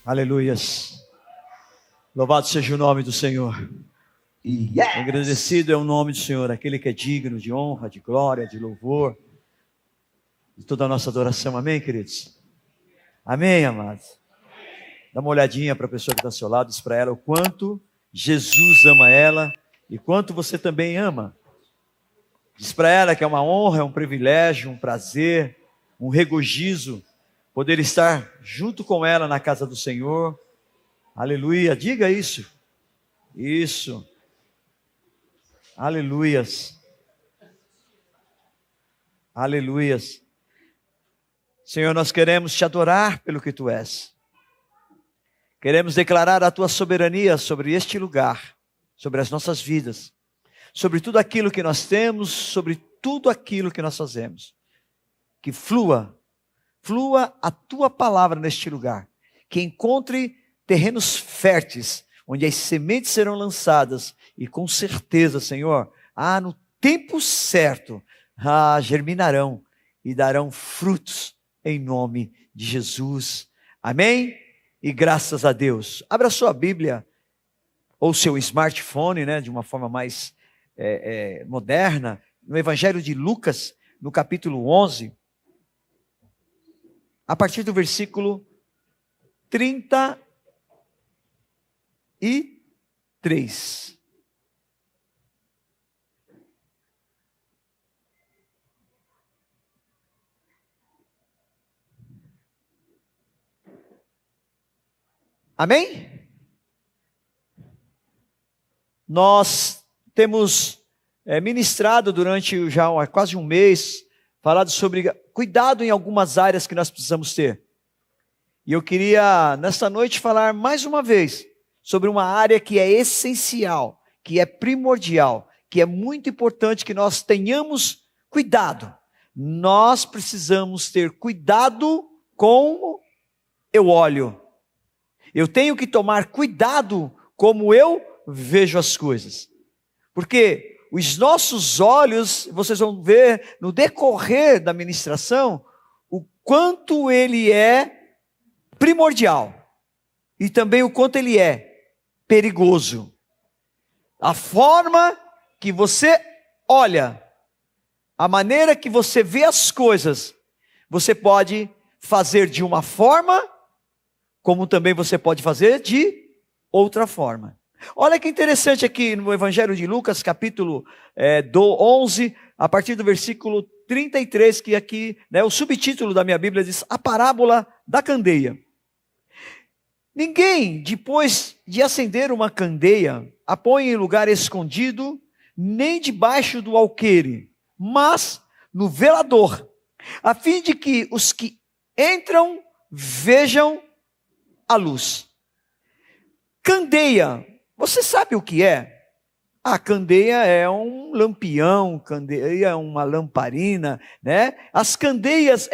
Aleluias. Louvado seja o nome do Senhor. Yes. Agradecido é o nome do Senhor, aquele que é digno de honra, de glória, de louvor, de toda a nossa adoração. Amém, queridos? Amém, amados? Dá uma olhadinha para a pessoa que está ao seu lado, diz para ela o quanto Jesus ama ela e quanto você também ama. Diz para ela que é uma honra, é um privilégio, um prazer, um regozijo poder estar junto com ela na casa do Senhor. Aleluia, diga isso. Isso. Aleluias. Aleluias. Senhor, nós queremos te adorar pelo que tu és. Queremos declarar a tua soberania sobre este lugar, sobre as nossas vidas, sobre tudo aquilo que nós temos, sobre tudo aquilo que nós fazemos. Que flua a tua palavra neste lugar. Que encontre terrenos férteis, onde as sementes serão lançadas. E com certeza, Senhor, no tempo certo, germinarão e darão frutos em nome de Jesus. Amém? E graças a Deus. Abra sua Bíblia, ou seu smartphone, de uma forma mais moderna, no Evangelho de Lucas, no capítulo 11, a partir do versículo 33. Amém? Nós temos ministrado durante já quase um mês, falado sobre cuidado em algumas áreas que nós precisamos ter. E eu queria, nesta noite, falar mais uma vez sobre uma área que é essencial, que é primordial, que é muito importante que nós tenhamos cuidado. Nós precisamos ter cuidado como eu olho. Eu tenho que tomar cuidado como eu vejo as coisas. Porque os nossos olhos, vocês vão ver no decorrer da ministração, o quanto ele é primordial. E também o quanto ele é perigoso. A forma que você olha, a maneira que você vê as coisas, você pode fazer de uma forma, como também você pode fazer de outra forma. Olha que interessante aqui no Evangelho de Lucas, capítulo 11, a partir do versículo 33, que aqui, o subtítulo da minha Bíblia diz, a parábola da candeia. Ninguém, depois de acender uma candeia, a põe em lugar escondido, nem debaixo do alqueire, mas no velador, a fim de que os que entram vejam a luz. Candeia, você sabe o que é? A candeia é um lampião, candeia é uma lamparina, As candeias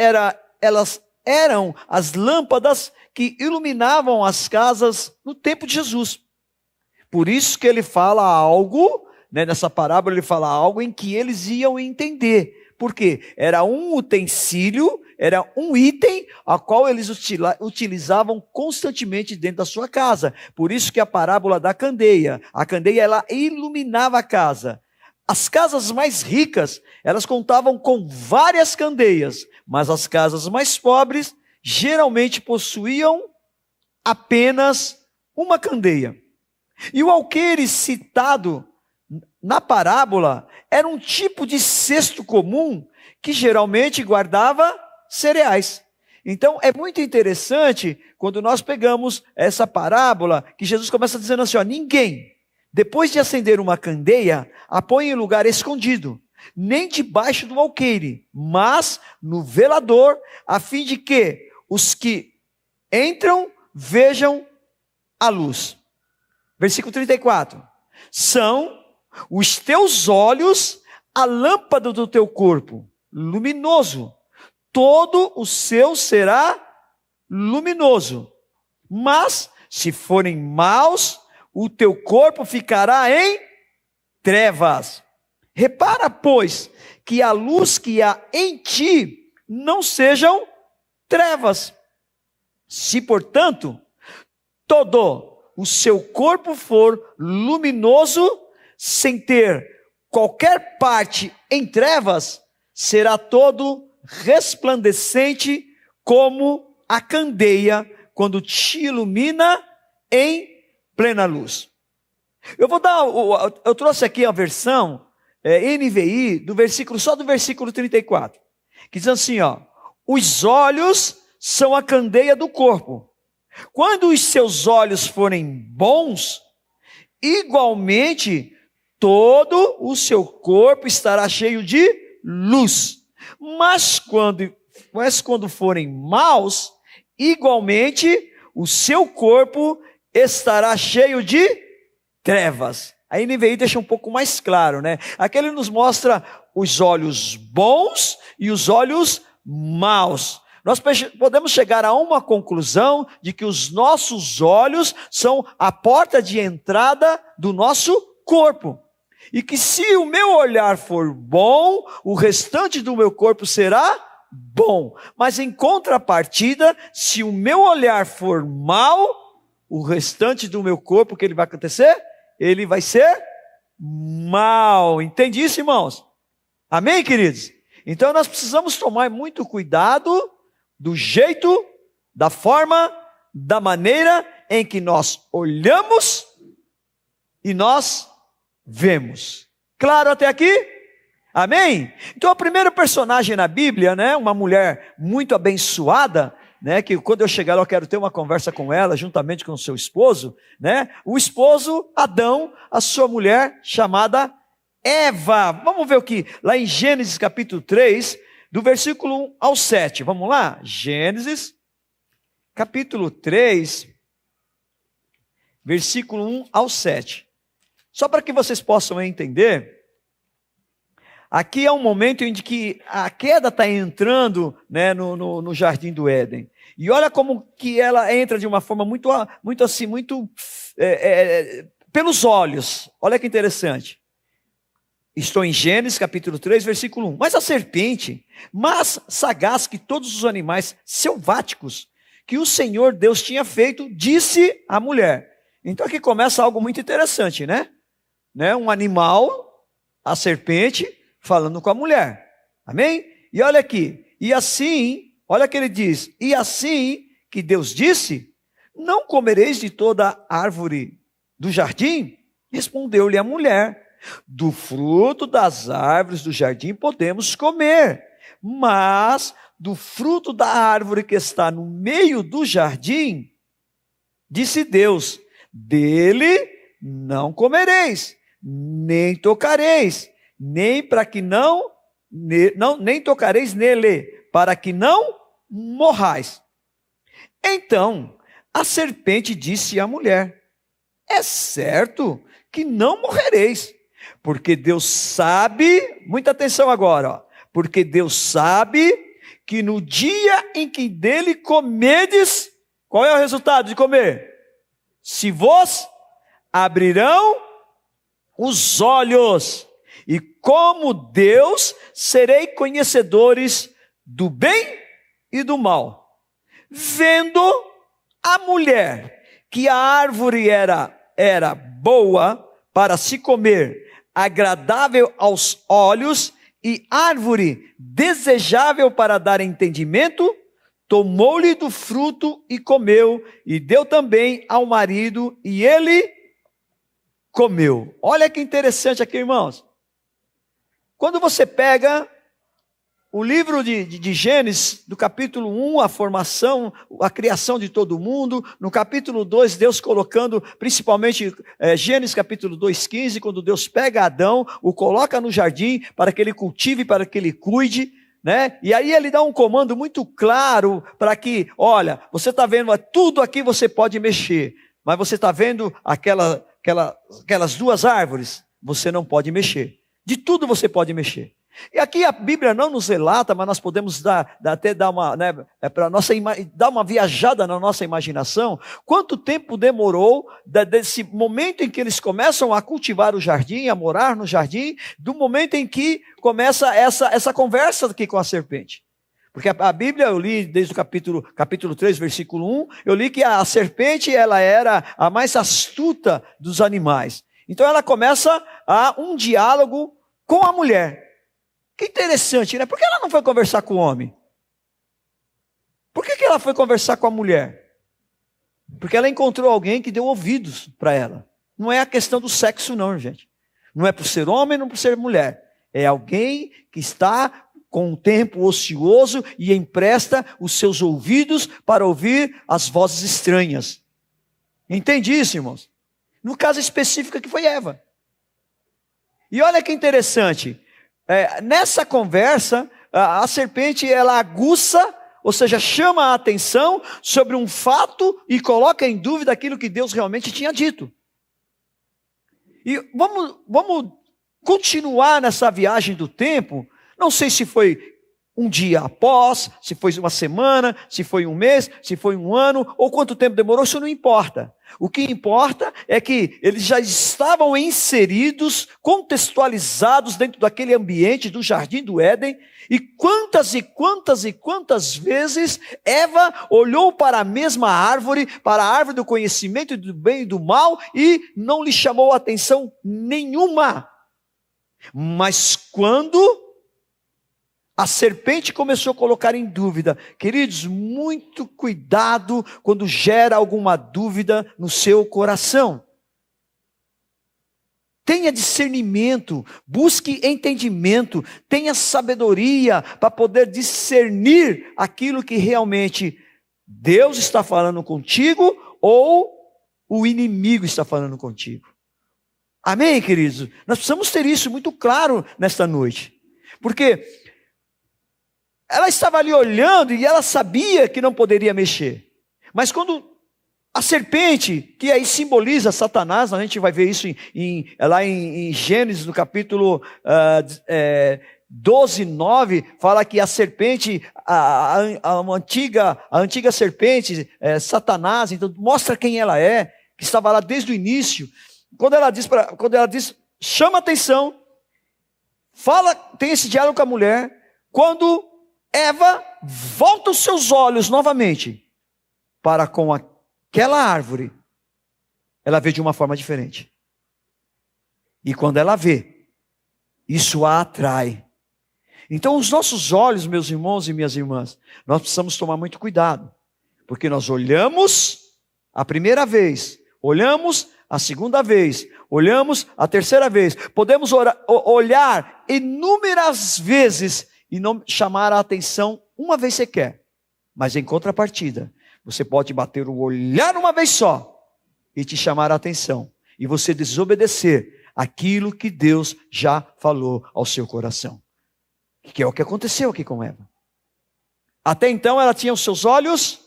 elas eram as lâmpadas que iluminavam as casas no tempo de Jesus. Por isso que ele fala algo, nessa parábola ele fala algo em que eles iam entender. Por quê? Era um utensílio, era um item a qual eles utilizavam constantemente dentro da sua casa. Por isso que a parábola da candeia, a candeia ela iluminava a casa. As casas mais ricas, elas contavam com várias candeias, mas as casas mais pobres geralmente possuíam apenas uma candeia. E o alqueire citado na parábola era um tipo de cesto comum que geralmente guardava cereais. Então é muito interessante quando nós pegamos essa parábola que Jesus começa dizendo assim, ninguém, depois de acender uma candeia, a põe em lugar escondido, nem debaixo do alqueire, mas no velador, a fim de que os que entram vejam a luz. Versículo 34. São os teus olhos a lâmpada do teu corpo, luminoso. Todo o seu será luminoso. Mas, se forem maus, o teu corpo ficará em trevas. Repara, pois, que a luz que há em ti não sejam trevas. Se, portanto, todo o seu corpo for luminoso, sem ter qualquer parte em trevas, será todo resplandecente como a candeia quando te ilumina em plena luz. Eu trouxe aqui a versão NVI do versículo, só do versículo 34, que diz assim, ó: os olhos são a candeia do corpo. Quando os seus olhos forem bons, igualmente todo o seu corpo estará cheio de luz. Mas quando forem maus, igualmente o seu corpo estará cheio de trevas. A NVI deixa um pouco mais claro, né? Aqui ele nos mostra os olhos bons e os olhos maus. Nós podemos chegar a uma conclusão de que os nossos olhos são a porta de entrada do nosso corpo. E que se o meu olhar for bom, o restante do meu corpo será bom. Mas em contrapartida, se o meu olhar for mau, o restante do meu corpo, o que ele vai acontecer? Ele vai ser mal. Entende isso, irmãos? Amém, queridos? Então nós precisamos tomar muito cuidado do jeito, da forma, da maneira em que nós olhamos e nós vemos. Claro até aqui? Amém? Então o primeiro personagem na Bíblia, né, uma mulher muito abençoada, né, que quando eu chegar lá eu quero ter uma conversa com ela, juntamente com o seu esposo, né, o esposo Adão, a sua mulher chamada Eva. Vamos ver o que, lá em Gênesis capítulo 3, do versículo 1 ao 7, vamos lá? Gênesis capítulo 3, versículo 1 ao 7. Só para que vocês possam entender, aqui é um momento em que a queda está entrando, né, no jardim do Éden. E olha como que ela entra de uma forma muito pelos olhos. Olha que interessante. Estou em Gênesis capítulo 3, versículo 1. Mas a serpente, mais sagaz que todos os animais selváticos que o Senhor Deus tinha feito, disse à mulher. Então aqui começa algo muito interessante, né? Um animal, a serpente, falando com a mulher. Amém? E olha aqui. E assim, olha que ele diz. E assim que Deus disse, não comereis de toda árvore do jardim? Respondeu-lhe a mulher. Do fruto das árvores do jardim podemos comer, mas do fruto da árvore que está no meio do jardim, disse Deus, dele não comereis, nem tocareis, nem tocareis nele, para que não morrais. Então a serpente disse à mulher, é certo que não morrereis, porque Deus sabe, muita atenção agora, ó, porque Deus sabe que no dia em que dele comedes, qual é o resultado de comer? Se vos abrirão os olhos, e como Deus serei conhecedores do bem e do mal. Vendo a mulher que a árvore era boa para se comer, agradável aos olhos e árvore desejável para dar entendimento, tomou-lhe do fruto e comeu, e deu também ao marido, e ele comeu. Olha que interessante aqui, irmãos. Quando você pega o livro de Gênesis, do capítulo 1, a formação, a criação de todo mundo. No capítulo 2, Deus colocando, principalmente Gênesis capítulo 2:15, quando Deus pega Adão, o coloca no jardim para que ele cultive, para que ele cuide, né? E aí ele dá um comando muito claro para que, olha, você está vendo, tudo aqui você pode mexer, mas você está vendo aquelas duas árvores, você não pode mexer. De tudo você pode mexer. E aqui a Bíblia não nos relata, mas nós podemos dar uma viajada na nossa imaginação. Quanto tempo demorou desse momento em que eles começam a cultivar o jardim, a morar no jardim, do momento em que começa essa conversa aqui com a serpente? Porque a Bíblia, eu li desde o capítulo 3, versículo 1, eu li que a serpente, ela era a mais astuta dos animais. Então ela começa um diálogo com a mulher. Que interessante, né? Por que ela não foi conversar com o homem? Por que ela foi conversar com a mulher? Porque ela encontrou alguém que deu ouvidos para ela. Não é a questão do sexo não, gente. Não é por ser homem, não por ser mulher. É alguém que está com um tempo ocioso e empresta os seus ouvidos para ouvir as vozes estranhas. Entende isso, irmãos? No caso específico que foi Eva. E olha que interessante. Nessa conversa, a serpente, ela aguça, ou seja, chama a atenção sobre um fato e coloca em dúvida aquilo que Deus realmente tinha dito. E vamos continuar nessa viagem do tempo. Não sei se foi um dia após, se foi uma semana, se foi um mês, se foi um ano, ou quanto tempo demorou, isso não importa. O que importa é que eles já estavam inseridos, contextualizados dentro daquele ambiente do Jardim do Éden, e quantas vezes Eva olhou para a mesma árvore, para a árvore do conhecimento do bem e do mal, e não lhe chamou atenção nenhuma. Mas quando a serpente começou a colocar em dúvida, queridos, muito cuidado quando gera alguma dúvida no seu coração. Tenha discernimento, busque entendimento, tenha sabedoria para poder discernir aquilo que realmente Deus está falando contigo ou o inimigo está falando contigo. Amém, queridos? Nós precisamos ter isso muito claro nesta noite. Porque ela estava ali olhando e ela sabia que não poderia mexer. Mas quando a serpente, que aí simboliza Satanás, a gente vai ver isso lá em Gênesis, no capítulo 12, 9, fala que a serpente, a antiga serpente, Satanás, então mostra quem ela é, que estava lá desde o início. Quando ela diz, chama atenção, tem esse diálogo com a mulher, quando Eva volta os seus olhos novamente para com aquela árvore, ela vê de uma forma diferente. E quando ela vê, isso a atrai. Então os nossos olhos, meus irmãos e minhas irmãs, nós precisamos tomar muito cuidado, porque nós olhamos a primeira vez, olhamos a segunda vez, olhamos a terceira vez, podemos olhar inúmeras vezes e não chamar a atenção uma vez sequer. Mas em contrapartida, você pode bater o olhar uma vez só e te chamar a atenção. E você desobedecer aquilo que Deus já falou ao seu coração. Que é o que aconteceu aqui com Eva. Até então ela tinha os seus olhos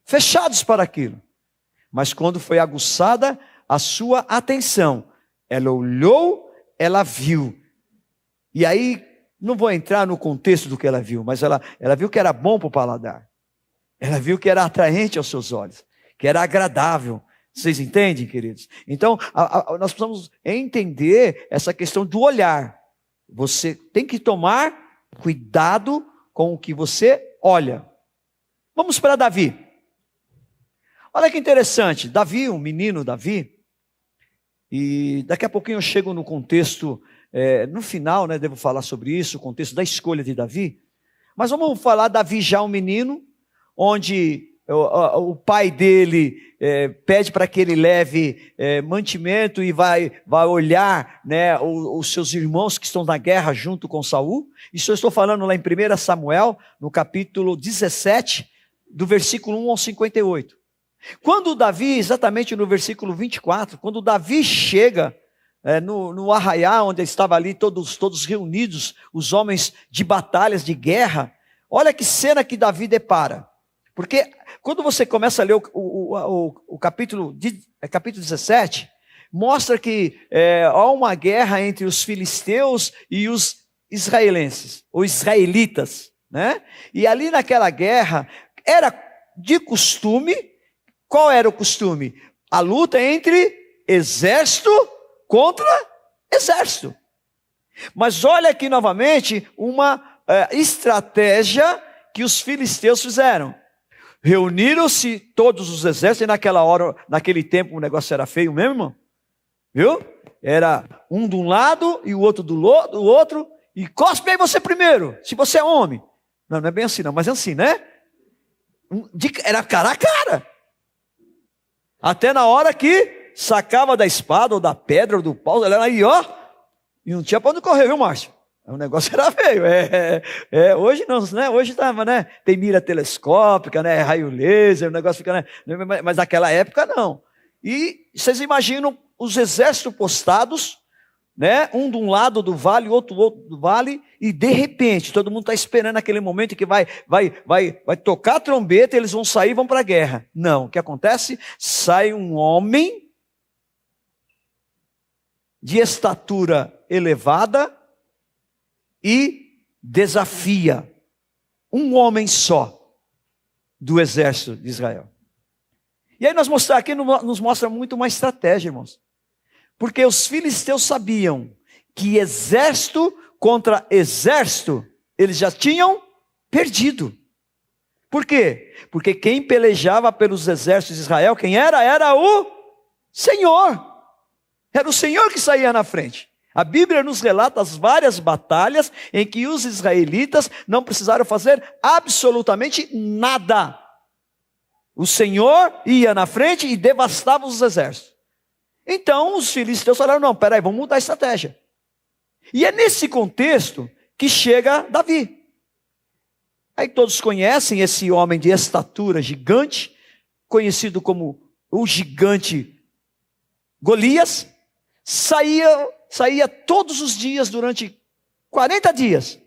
fechados para aquilo. Mas quando foi aguçada a sua atenção, ela olhou, ela viu. E aí, não vou entrar no contexto do que ela viu, mas ela viu que era bom para o paladar. Ela viu que era atraente aos seus olhos, que era agradável. Vocês entendem, queridos? Então, nós precisamos entender essa questão do olhar. Você tem que tomar cuidado com o que você olha. Vamos para Davi. Olha que interessante, Davi, um menino Davi, e daqui a pouquinho eu chego no contexto, no final, né, devo falar sobre isso, o contexto da escolha de Davi, mas vamos falar Davi já um menino, onde o pai dele pede para que ele leve mantimento e vai olhar, né, os seus irmãos que estão na guerra junto com Saul. Isso eu estou falando lá em 1 Samuel, no capítulo 17, do versículo 1 ao 58. Quando Davi, exatamente no versículo 24, quando Davi chega no arraial, onde estava ali todos reunidos, os homens de batalhas, de guerra, olha que cena que Davi depara. Porque quando você começa a ler o capítulo 17, mostra que há uma guerra entre os filisteus e os israelenses, ou israelitas, né? E ali naquela guerra, era de costume. Qual era o costume? A luta entre exército contra exército. Mas olha aqui novamente uma estratégia que os filisteus fizeram? Reuniram-se todos os exércitos, e naquela hora, naquele tempo, o negócio era feio mesmo, irmão. Viu? Era um de um lado e o outro do outro, e cospe aí você primeiro, se você é homem. Não, não é bem assim não, mas é assim, né? Era cara a cara. Até na hora que sacava da espada, ou da pedra, ou do pau, ela era aí, ó, e não tinha para onde correr, viu, Márcio? O negócio era feio. Hoje não, né? Hoje tava, né? Tem mira telescópica, né? Raio laser, o negócio fica, né? Mas naquela época não. E vocês imaginam os exércitos postados, né? Um de um lado do vale, outro do vale, e de repente todo mundo está esperando aquele momento que vai tocar a trombeta, e eles vão sair e vão para a guerra. Não, o que acontece? Sai um homem de estatura elevada e desafia um homem só do exército de Israel. E aí aqui nos mostra muito uma estratégia, irmãos. Porque os filisteus sabiam que exército contra exército, eles já tinham perdido. Por quê? Porque quem pelejava pelos exércitos de Israel, quem era? Era o Senhor. Era o Senhor que saía na frente. A Bíblia nos relata as várias batalhas em que os israelitas não precisaram fazer absolutamente nada. O Senhor ia na frente e devastava os exércitos. Então os filisteus falaram, não, peraí, vamos mudar a estratégia. E é nesse contexto que chega Davi. Aí todos conhecem esse homem de estatura gigante, conhecido como o gigante Golias, saía todos os dias durante 40 dias,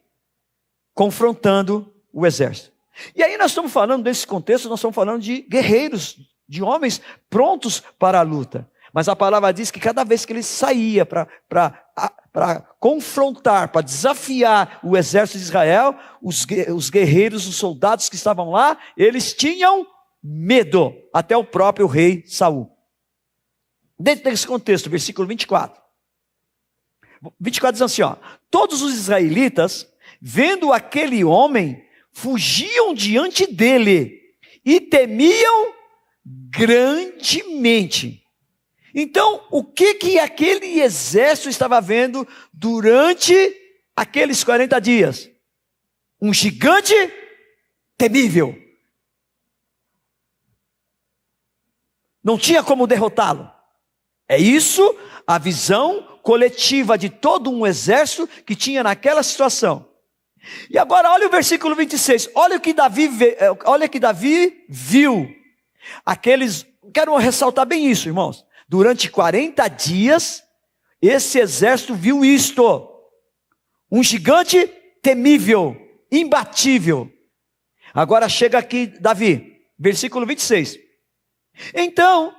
confrontando o exército. E aí nós estamos falando desse contexto, nós estamos falando de guerreiros, de homens prontos para a luta. Mas a palavra diz que cada vez que ele saía para confrontar, para desafiar o exército de Israel, os guerreiros, os soldados que estavam lá, eles tinham medo, até o próprio rei Saul. Dentro desse contexto, versículo 24. 24 diz assim, ó: todos os israelitas, vendo aquele homem, fugiam diante dele e temiam grandemente. Então, o que aquele exército estava vendo durante aqueles 40 dias? Um gigante temível. Não tinha como derrotá-lo. É isso a visão coletiva de todo um exército que tinha naquela situação. E agora olha o versículo 26. Olha o que Davi viu. Quero ressaltar bem isso, irmãos. Durante 40 dias, esse exército viu isto. Um gigante temível, imbatível. Agora chega aqui Davi, versículo 26. Então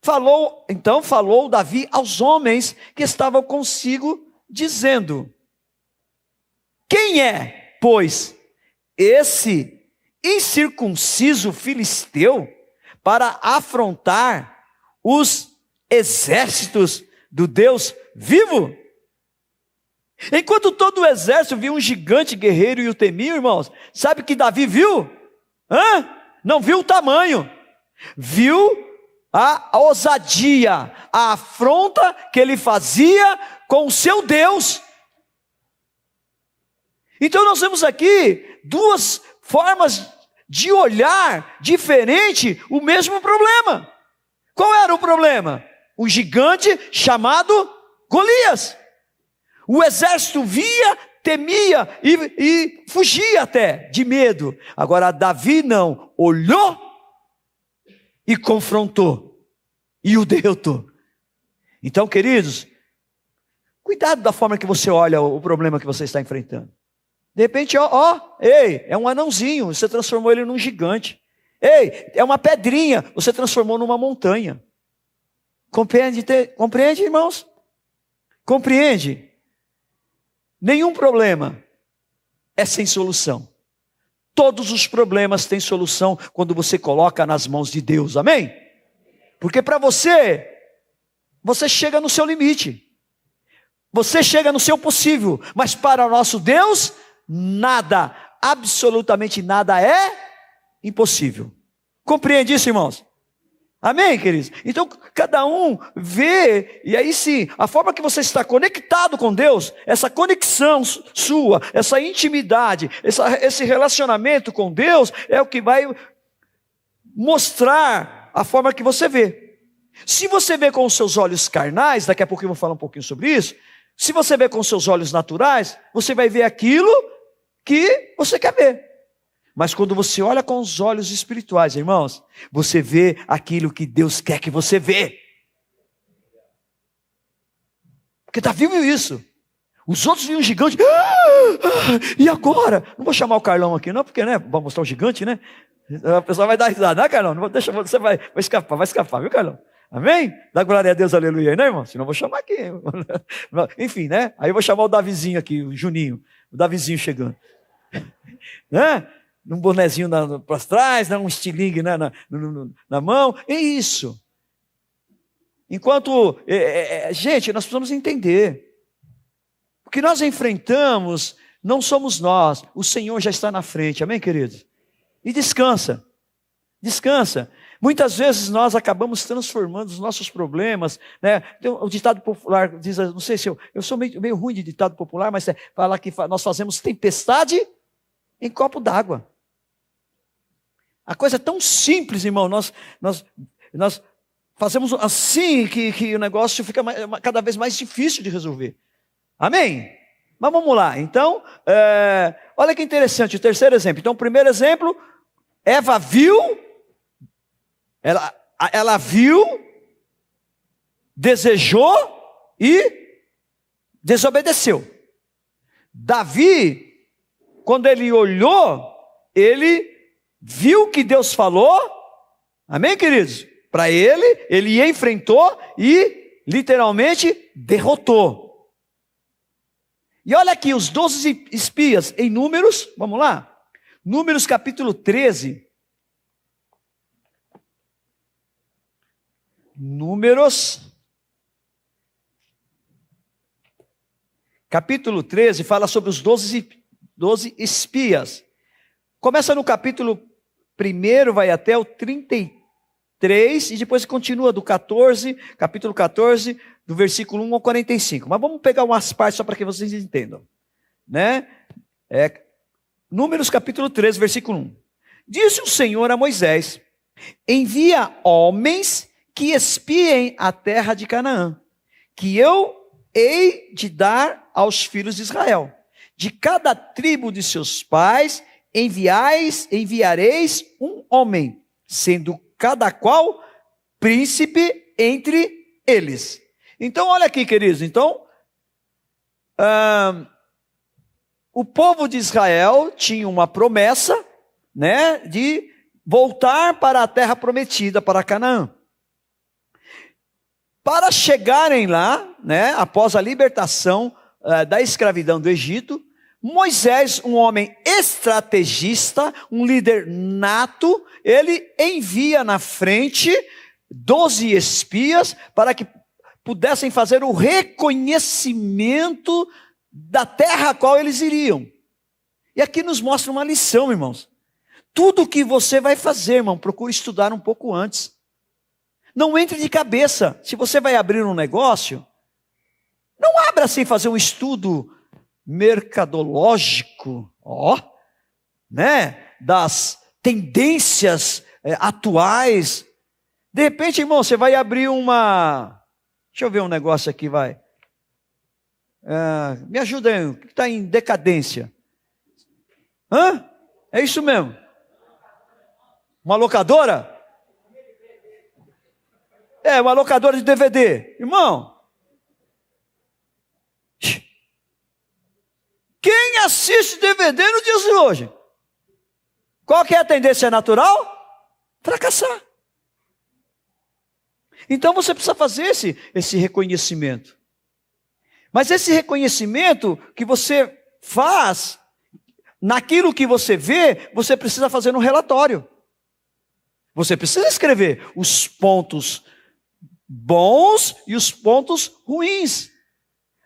falou Davi aos homens que estavam consigo, dizendo: quem é, pois, esse incircunciso filisteu para afrontar os exércitos do Deus vivo? Enquanto todo o exército viu um gigante guerreiro e o temia, irmãos, sabe o que Davi viu? Não viu o tamanho, viu a ousadia, a afronta que ele fazia com o seu Deus. Então nós vemos aqui duas formas de olhar diferente o mesmo problema. Qual era o problema? O gigante chamado Golias. O exército via, temia e fugia até de medo. Agora Davi não, olhou e confrontou e o derrotou. Então, queridos, cuidado da forma que você olha o problema que você está enfrentando. De repente, é um anãozinho, você transformou ele num gigante. Ei, é uma pedrinha, você transformou numa montanha. Compreende, irmãos? Compreende? Nenhum problema é sem solução. Todos os problemas têm solução quando você coloca nas mãos de Deus, amém? Porque para você chega no seu limite. Você chega no seu possível, mas para o nosso Deus, nada. absolutamente nada é impossível. Compreende isso, irmãos? Amém, queridos? Então, cada um vê, e aí sim, a forma que você está conectado com Deus, essa conexão sua, essa intimidade, esse relacionamento com Deus, é o que vai mostrar a forma que você vê. Se você vê com os seus olhos carnais, daqui a pouco eu vou falar um pouquinho sobre isso, se você vê com os seus olhos naturais, você vai ver aquilo que você quer ver. Mas quando você olha com os olhos espirituais, irmãos, você vê aquilo que Deus quer que você vê. Porque Davi viu isso. Os outros viam um gigante. E agora? Não vou chamar o Carlão aqui não, porque, né, vou mostrar o gigante, né? A pessoa vai dar risada, né, Carlão? Não vou deixar, você vai escapar, viu, Carlão? Amém? Dá glória a Deus, aleluia, né, irmão? Senão eu vou chamar aqui. Enfim, né? Aí eu vou chamar o Davizinho aqui, o Juninho. O Davizinho chegando. Né? Um bonezinho para trás, né? Um estilingue, né? na mão. É isso. Enquanto... gente, nós precisamos entender. O que nós enfrentamos não somos nós. O Senhor já está na frente. Amém, queridos? E descansa. Descansa. Muitas vezes nós acabamos transformando os nossos problemas, né? O ditado popular diz, não sei se eu sou meio ruim de ditado popular, mas fala que nós fazemos tempestade em copo d'água. A coisa é tão simples, irmão, nós fazemos assim que o negócio fica cada vez mais difícil de resolver. Amém? Mas vamos lá, então, olha que interessante, o terceiro exemplo. Então, o primeiro exemplo, Eva viu, ela viu, desejou e desobedeceu. Davi, quando ele olhou, ele viu que Deus falou, amém, queridos? Para ele enfrentou e literalmente derrotou. E olha aqui, os 12 espias em Números, vamos lá? Números capítulo 13. Números, capítulo 13, fala sobre os 12 espias. Começa no capítulo 1, vai até o 33, e depois continua do 14, capítulo 14, do versículo 1 ao 45. Mas vamos pegar umas partes só para que vocês entendam. Né? Números capítulo 13, versículo 1. Disse o Senhor a Moisés: envia homens que espiem a terra de Canaã, que eu hei de dar aos filhos de Israel. De cada tribo de seus pais enviareis um homem, sendo cada qual príncipe entre eles. Então, olha aqui, queridos. Então, o povo de Israel tinha uma promessa, né, de voltar para a terra prometida, para Canaã. Para chegarem lá, né, após a libertação da escravidão do Egito, Moisés, um homem estrategista, um líder nato, ele envia na frente 12 espias para que pudessem fazer o reconhecimento da terra a qual eles iriam. E aqui nos mostra uma lição, irmãos. Tudo que você vai fazer, irmão, procure estudar um pouco antes. Não entre de cabeça. Se você vai abrir um negócio, não abra sem fazer um estudo mercadológico, né, das tendências atuais. De repente, irmão, você vai abrir deixa eu ver um negócio aqui, vai. Me ajuda aí, o que está em decadência? É isso mesmo? Uma locadora? Uma locadora de DVD. Irmão, quem assiste DVD nos dias de hoje? Qual que é a tendência natural? Fracassar. Então você precisa fazer esse reconhecimento. Mas esse reconhecimento que você faz, naquilo que você vê, você precisa fazer um relatório. Você precisa escrever os pontos bons e os pontos ruins,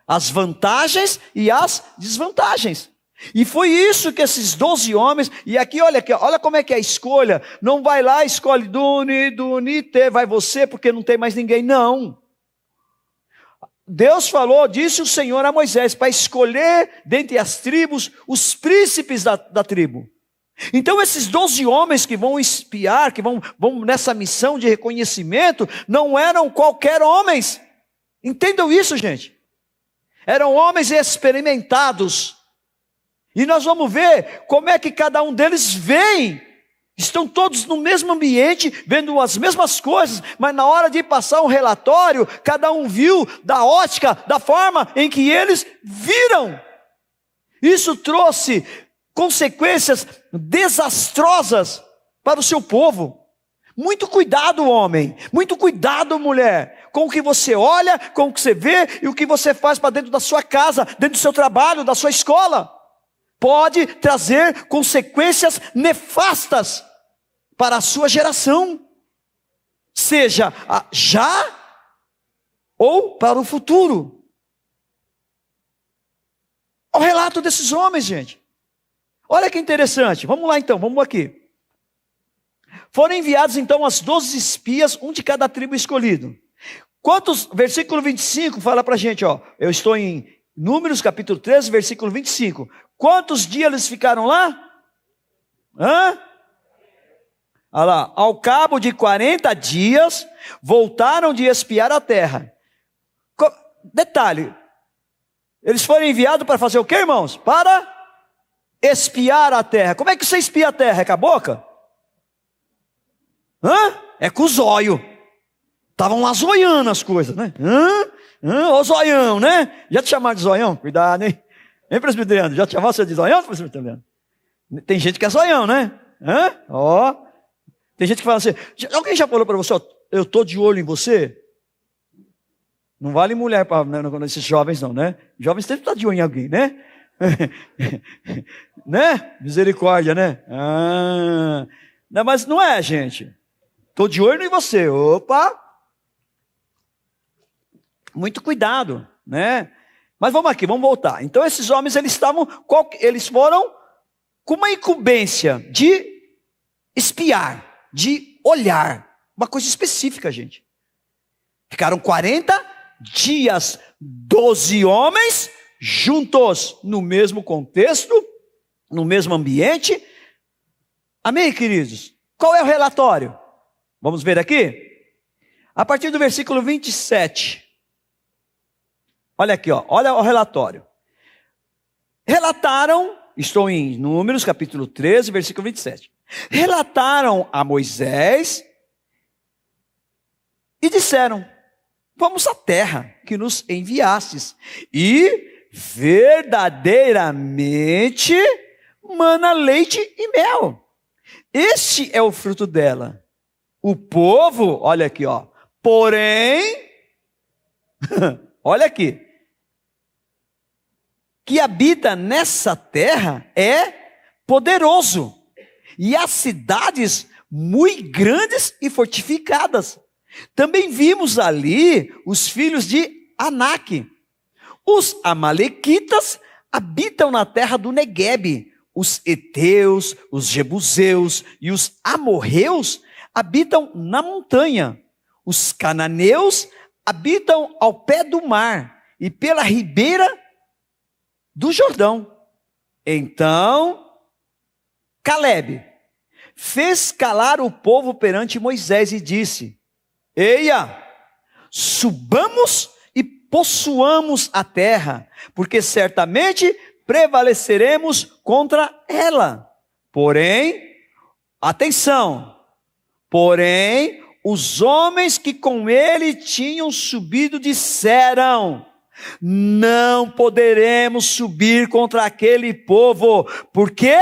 as vantagens e as desvantagens. E foi isso que esses 12 homens, e aqui, olha como é que é a escolha, não vai lá, escolhe Duni, vai você, porque não tem mais ninguém, não. Deus falou, disse o Senhor a Moisés, para escolher dentre as tribos, os príncipes da tribo. Então esses 12 homens que vão espiar, que vão nessa missão de reconhecimento, não eram qualquer homens. Entendam isso, gente. Eram homens experimentados. E nós vamos ver como é que cada um deles vem. Estão todos no mesmo ambiente, vendo as mesmas coisas, mas na hora de passar um relatório, cada um viu da ótica, da forma em que eles viram. Isso trouxe consequências desastrosas para o seu povo. Muito cuidado, homem, muito cuidado, mulher, com o que você olha, com o que você vê e o que você faz para dentro da sua casa, dentro do seu trabalho, da sua escola. Pode trazer consequências nefastas para a sua geração, seja já ou para o futuro. O relato desses homens, gente. Olha que interessante, vamos lá então, vamos aqui. Foram enviados então as 12 espias, um de cada tribo escolhido. Quantos, versículo 25 fala para a gente, eu estou em Números capítulo 13, versículo 25. Quantos dias eles ficaram lá? Olha lá, ao cabo de 40 dias, voltaram de espiar a terra. Detalhe, eles foram enviados para fazer o quê, irmãos? Para espiar a terra. Como é que você espia a terra? É com a boca? É com o zóio. Estavam lá zoiando as coisas, né? Ô zoião, né? Já te chamaram de zoião? Cuidado, hein? Hein, presbiteriano? Já te chamaram você de zoião, presbiteriano? Tem gente que é zoião, né? Tem gente que fala assim, alguém já falou para você, eu estou de olho em você? Não vale mulher para esses jovens não, né? Jovens sempre estão de olho em alguém, né? Né? Misericórdia, né? Não, mas não é, gente. Estou de olho em você. Opa! Muito cuidado, né? Mas vamos aqui, vamos voltar. Então esses homens, eles foram com uma incumbência de espiar, de olhar. Uma coisa específica, gente. Ficaram 40 dias, 12 homens juntos no mesmo contexto, no mesmo ambiente. Amém, queridos? Qual é o relatório? Vamos ver aqui? A partir do versículo 27. Olha aqui, olha o relatório. Relataram, estou em Números, capítulo 13, versículo 27. Relataram a Moisés e disseram, vamos à terra que nos enviastes, e verdadeiramente mana leite e mel. Este é o fruto dela. O povo, olha aqui, porém, olha aqui, que habita nessa terra é poderoso, e as cidades muito grandes e fortificadas. Também vimos ali os filhos de Anak. Os amalequitas habitam na terra do Neguebe. Os heteus, os jebuseus e os amorreus habitam na montanha. Os cananeus habitam ao pé do mar e pela ribeira do Jordão. Então Calebe fez calar o povo perante Moisés e disse, eia, subamos e possuamos a terra, porque certamente prevaleceremos contra ela. Porém, atenção, porém, os homens que com ele tinham subido disseram, não poderemos subir contra aquele povo, porque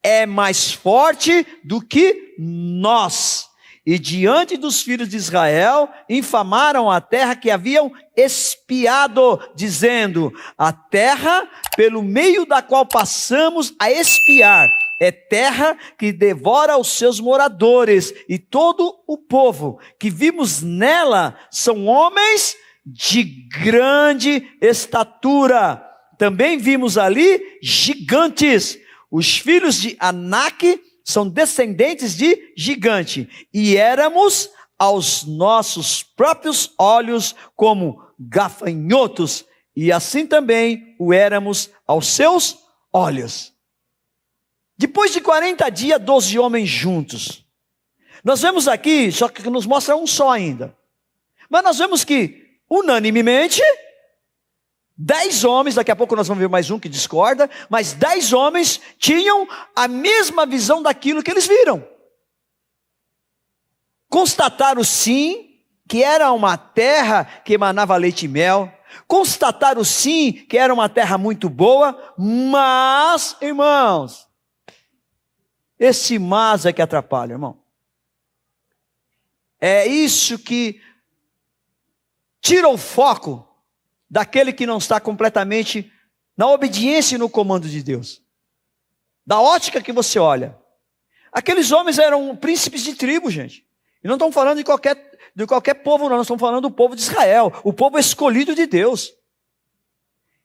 é mais forte do que nós. E diante dos filhos de Israel, infamaram a terra que haviam espiado, dizendo, a terra pelo meio da qual passamos a espiar, é terra que devora os seus moradores, e todo o povo que vimos nela são homens de grande estatura, também vimos ali gigantes. Os filhos de Anak são descendentes de gigante. E éramos aos nossos próprios olhos como gafanhotos. E assim também o éramos aos seus olhos. Depois de 40 dias, 12 homens juntos. Nós vemos aqui, só que nos mostra um só ainda. Mas nós vemos que, unanimemente, 10 homens, daqui a pouco nós vamos ver mais um que discorda, mas 10 homens tinham a mesma visão daquilo que eles viram. Constataram sim, que era uma terra que emanava leite e mel. Constataram sim, que era uma terra muito boa, mas, irmãos, esse mas é que atrapalha, irmão. É isso que tira o foco daquele que não está completamente na obediência e no comando de Deus. Da ótica que você olha. Aqueles homens eram príncipes de tribo, gente. E não estamos falando de qualquer povo, não. Nós estamos falando do povo de Israel. O povo escolhido de Deus.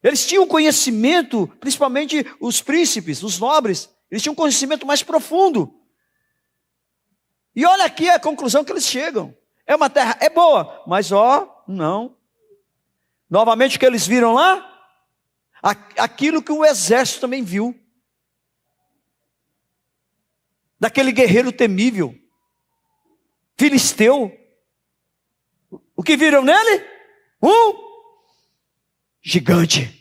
Eles tinham conhecimento, principalmente os príncipes, os nobres. Eles tinham um conhecimento mais profundo. E olha aqui a conclusão que eles chegam. É uma terra, é boa, mas não. Novamente o que eles viram lá? Aquilo que o exército também viu. Daquele guerreiro temível. Filisteu. O que viram nele? Um gigante.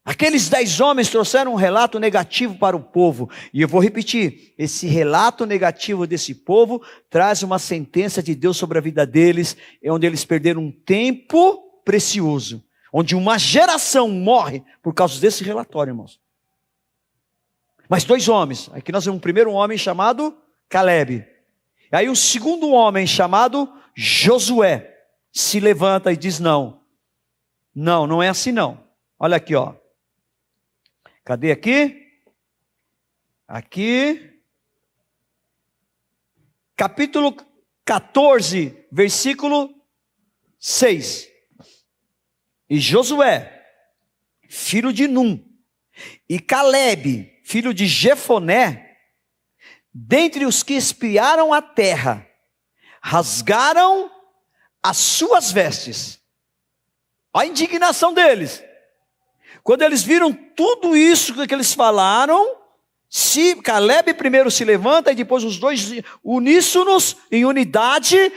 Aqueles 10 homens trouxeram um relato negativo para o povo. E eu vou repetir, esse relato negativo desse povo traz uma sentença de Deus sobre a vida deles, onde eles perderam um tempo precioso, onde uma geração morre por causa desse relatório, irmãos. Mas 2 homens, aqui nós vemos um primeiro homem chamado Calebe, e aí um segundo homem chamado Josué, se levanta e diz não é assim não. Olha aqui, ó. Cadê aqui? Aqui. Capítulo 14, versículo 6. E Josué, filho de Num, e Calebe, filho de Jefoné, dentre os que espiaram a terra, rasgaram as suas vestes. A indignação deles. Quando eles viram tudo isso que eles falaram, Calebe primeiro se levanta e depois os dois uníssonos, em unidade,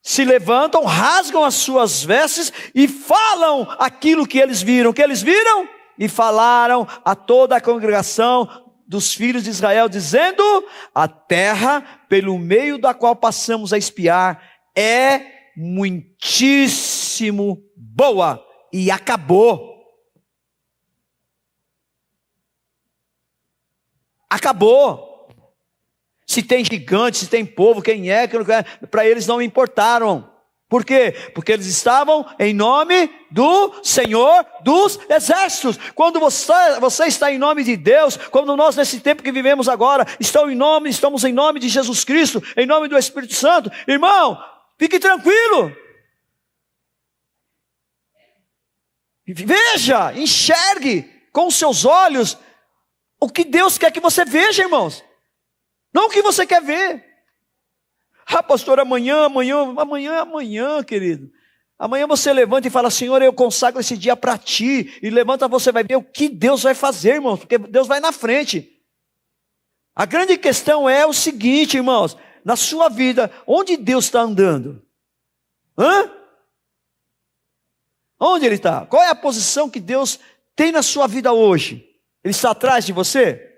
se levantam, rasgam as suas vestes e falam aquilo que eles viram. O que eles viram? E falaram a toda a congregação dos filhos de Israel, dizendo: a terra pelo meio da qual passamos a espiar é muitíssimo boa. E acabou. Acabou. Se tem gigante, se tem povo, quem é, para eles não importaram. Por quê? Porque eles estavam em nome do Senhor dos Exércitos. Quando você está em nome de Deus, quando nós nesse tempo que vivemos agora, estamos em nome de Jesus Cristo, em nome do Espírito Santo, irmão, fique tranquilo. Veja, enxergue com os seus olhos o que Deus quer que você veja, irmãos. Não o que você quer ver. Ah, pastor, amanhã, querido. Amanhã você levanta e fala: Senhor, eu consagro esse dia para ti. E levanta, você vai ver o que Deus vai fazer, irmãos. Porque Deus vai na frente. A grande questão é o seguinte, irmãos. Na sua vida, onde Deus está andando? Onde Ele está? Qual é a posição que Deus tem na sua vida hoje? Ele está atrás de você?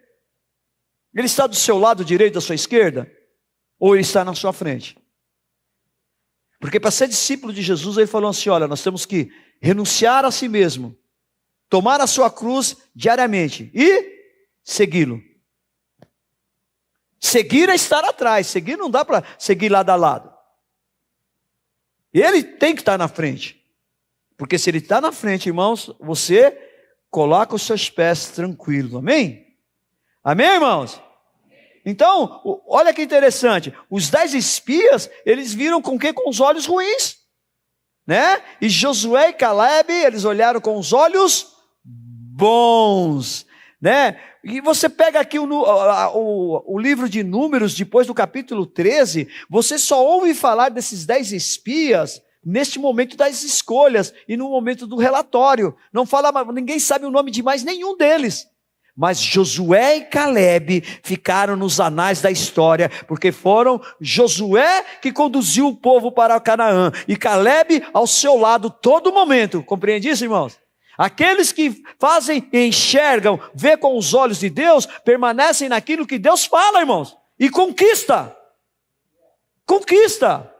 Ele está do seu lado direito, da sua esquerda? Ou Ele está na sua frente? Porque para ser discípulo de Jesus, Ele falou assim: olha, nós temos que renunciar a si mesmo, tomar a sua cruz diariamente e segui-lo. Seguir é estar atrás, seguir não dá para seguir lado a lado. Ele tem que estar na frente. Porque se Ele está na frente, irmãos, você coloca os seus pés tranquilos, amém? Amém, irmãos? Então, olha que interessante, os 10 espias, eles viram com o quê? Com os olhos ruins. né? E Josué e Calebe, eles olharam com os olhos bons, né? E você pega aqui o livro de Números, depois do capítulo 13, você só ouve falar desses 10 espias neste momento das escolhas e no momento do relatório. Não fala, ninguém sabe o nome de mais nenhum deles. Mas Josué e Calebe ficaram nos anais da história, porque foram Josué que conduziu o povo para Canaã, e Calebe ao seu lado todo momento. Compreende isso, irmãos? Aqueles que fazem e enxergam, vê com os olhos de Deus, permanecem naquilo que Deus fala, irmãos, e conquista. Conquista.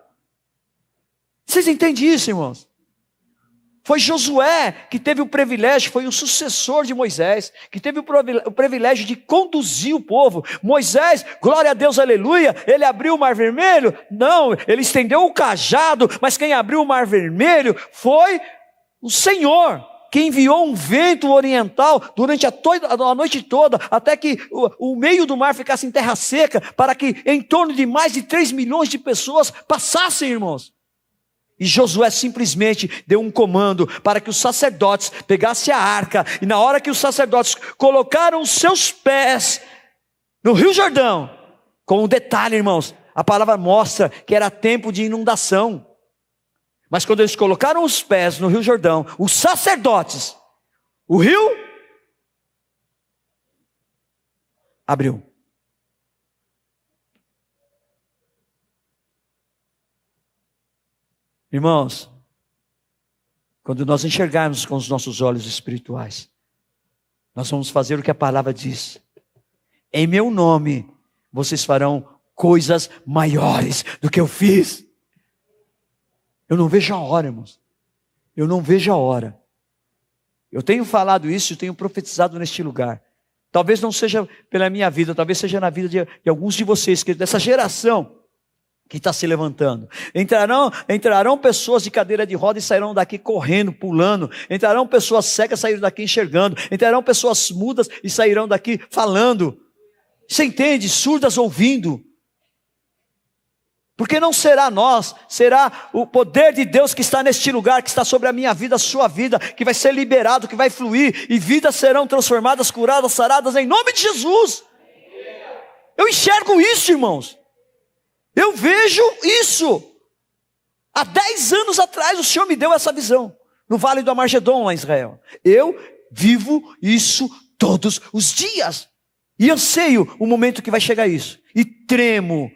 Vocês entendem isso, irmãos? Foi Josué que teve o privilégio, foi o sucessor de Moisés, que teve o privilégio de conduzir o povo. Moisés, glória a Deus, aleluia, ele abriu o mar vermelho? Não, ele estendeu o cajado, mas quem abriu o mar vermelho foi o Senhor, que enviou um vento oriental durante a noite toda, até que o meio do mar ficasse em terra seca, para que em torno de mais de 3 milhões de pessoas passassem, irmãos. E Josué simplesmente deu um comando para que os sacerdotes pegassem a arca, e na hora que os sacerdotes colocaram os seus pés no Rio Jordão, com um detalhe, irmãos, a palavra mostra que era tempo de inundação. Mas quando eles colocaram os pés no Rio Jordão, os sacerdotes, o rio abriu. Irmãos, quando nós enxergarmos com os nossos olhos espirituais, nós vamos fazer o que a palavra diz. Em meu nome, vocês farão coisas maiores do que eu fiz. Eu não vejo a hora, irmãos. Eu não vejo a hora. Eu tenho falado isso, eu tenho profetizado neste lugar. Talvez não seja pela minha vida, talvez seja na vida de alguns de vocês, dessa geração que está se levantando. Entrarão pessoas de cadeira de roda e sairão daqui correndo, pulando. Entrarão pessoas cegas e sairão daqui enxergando. Entrarão pessoas mudas e sairão daqui falando. Você entende? Surdas ouvindo. Porque não será nós, será o poder de Deus que está neste lugar, que está sobre a minha vida, a sua vida, que vai ser liberado, que vai fluir, e vidas serão transformadas, curadas, saradas, em nome de Jesus. Eu enxergo isso, irmãos. Eu vejo isso. Há 10 anos atrás o Senhor me deu essa visão, no Vale do Amargedon, lá em Israel. Eu vivo isso todos os dias. E anseio o momento que vai chegar isso. E tremo,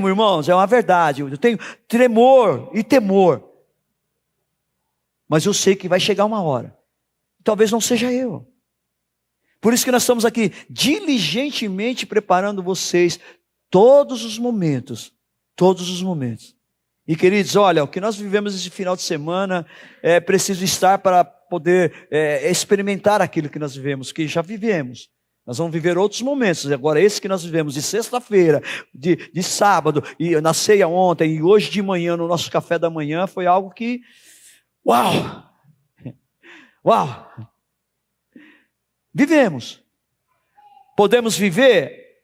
irmãos, é uma verdade. Eu tenho tremor e temor. Mas eu sei que vai chegar uma hora. Talvez não seja eu. Por isso que nós estamos aqui diligentemente preparando vocês todos os momentos. Todos os momentos. E queridos, olha, o que nós vivemos esse final de semana é preciso estar para poder experimentar aquilo que nós vivemos, que já vivemos. Nós vamos viver outros momentos. Agora, esse que nós vivemos de sexta-feira, de sábado, e na ceia ontem, e hoje de manhã, no nosso café da manhã, foi algo que... Uau! Uau! Vivemos. Podemos viver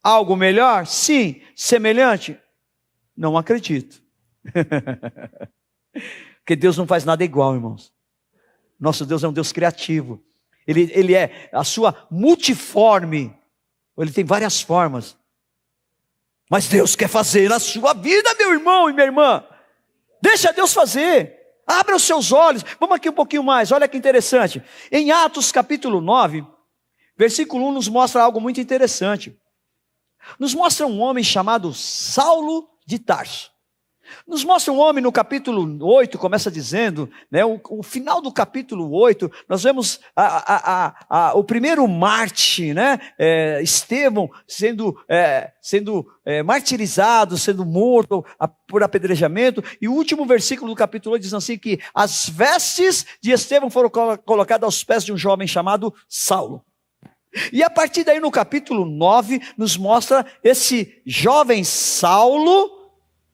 algo melhor? Sim. Semelhante? Não acredito. Porque Deus não faz nada igual, irmãos. Nosso Deus é um Deus criativo. Ele é a sua multiforme. Ele tem várias formas. Mas Deus quer fazer na sua vida, meu irmão e minha irmã. Deixa Deus fazer. Abra os seus olhos. Vamos aqui um pouquinho mais. Olha que interessante. Em Atos capítulo 9, versículo 1 nos mostra algo muito interessante. Nos mostra um homem chamado Saulo de Tarso. Nos mostra um homem no capítulo 8, começa dizendo, né, o final do capítulo 8, nós vemos o primeiro Marte, né, Estevão sendo martirizado, sendo morto por apedrejamento, e o último versículo do capítulo 8 diz assim que as vestes de Estevão foram colocadas aos pés de um jovem chamado Saulo. E a partir daí no capítulo 9 nos mostra esse jovem Saulo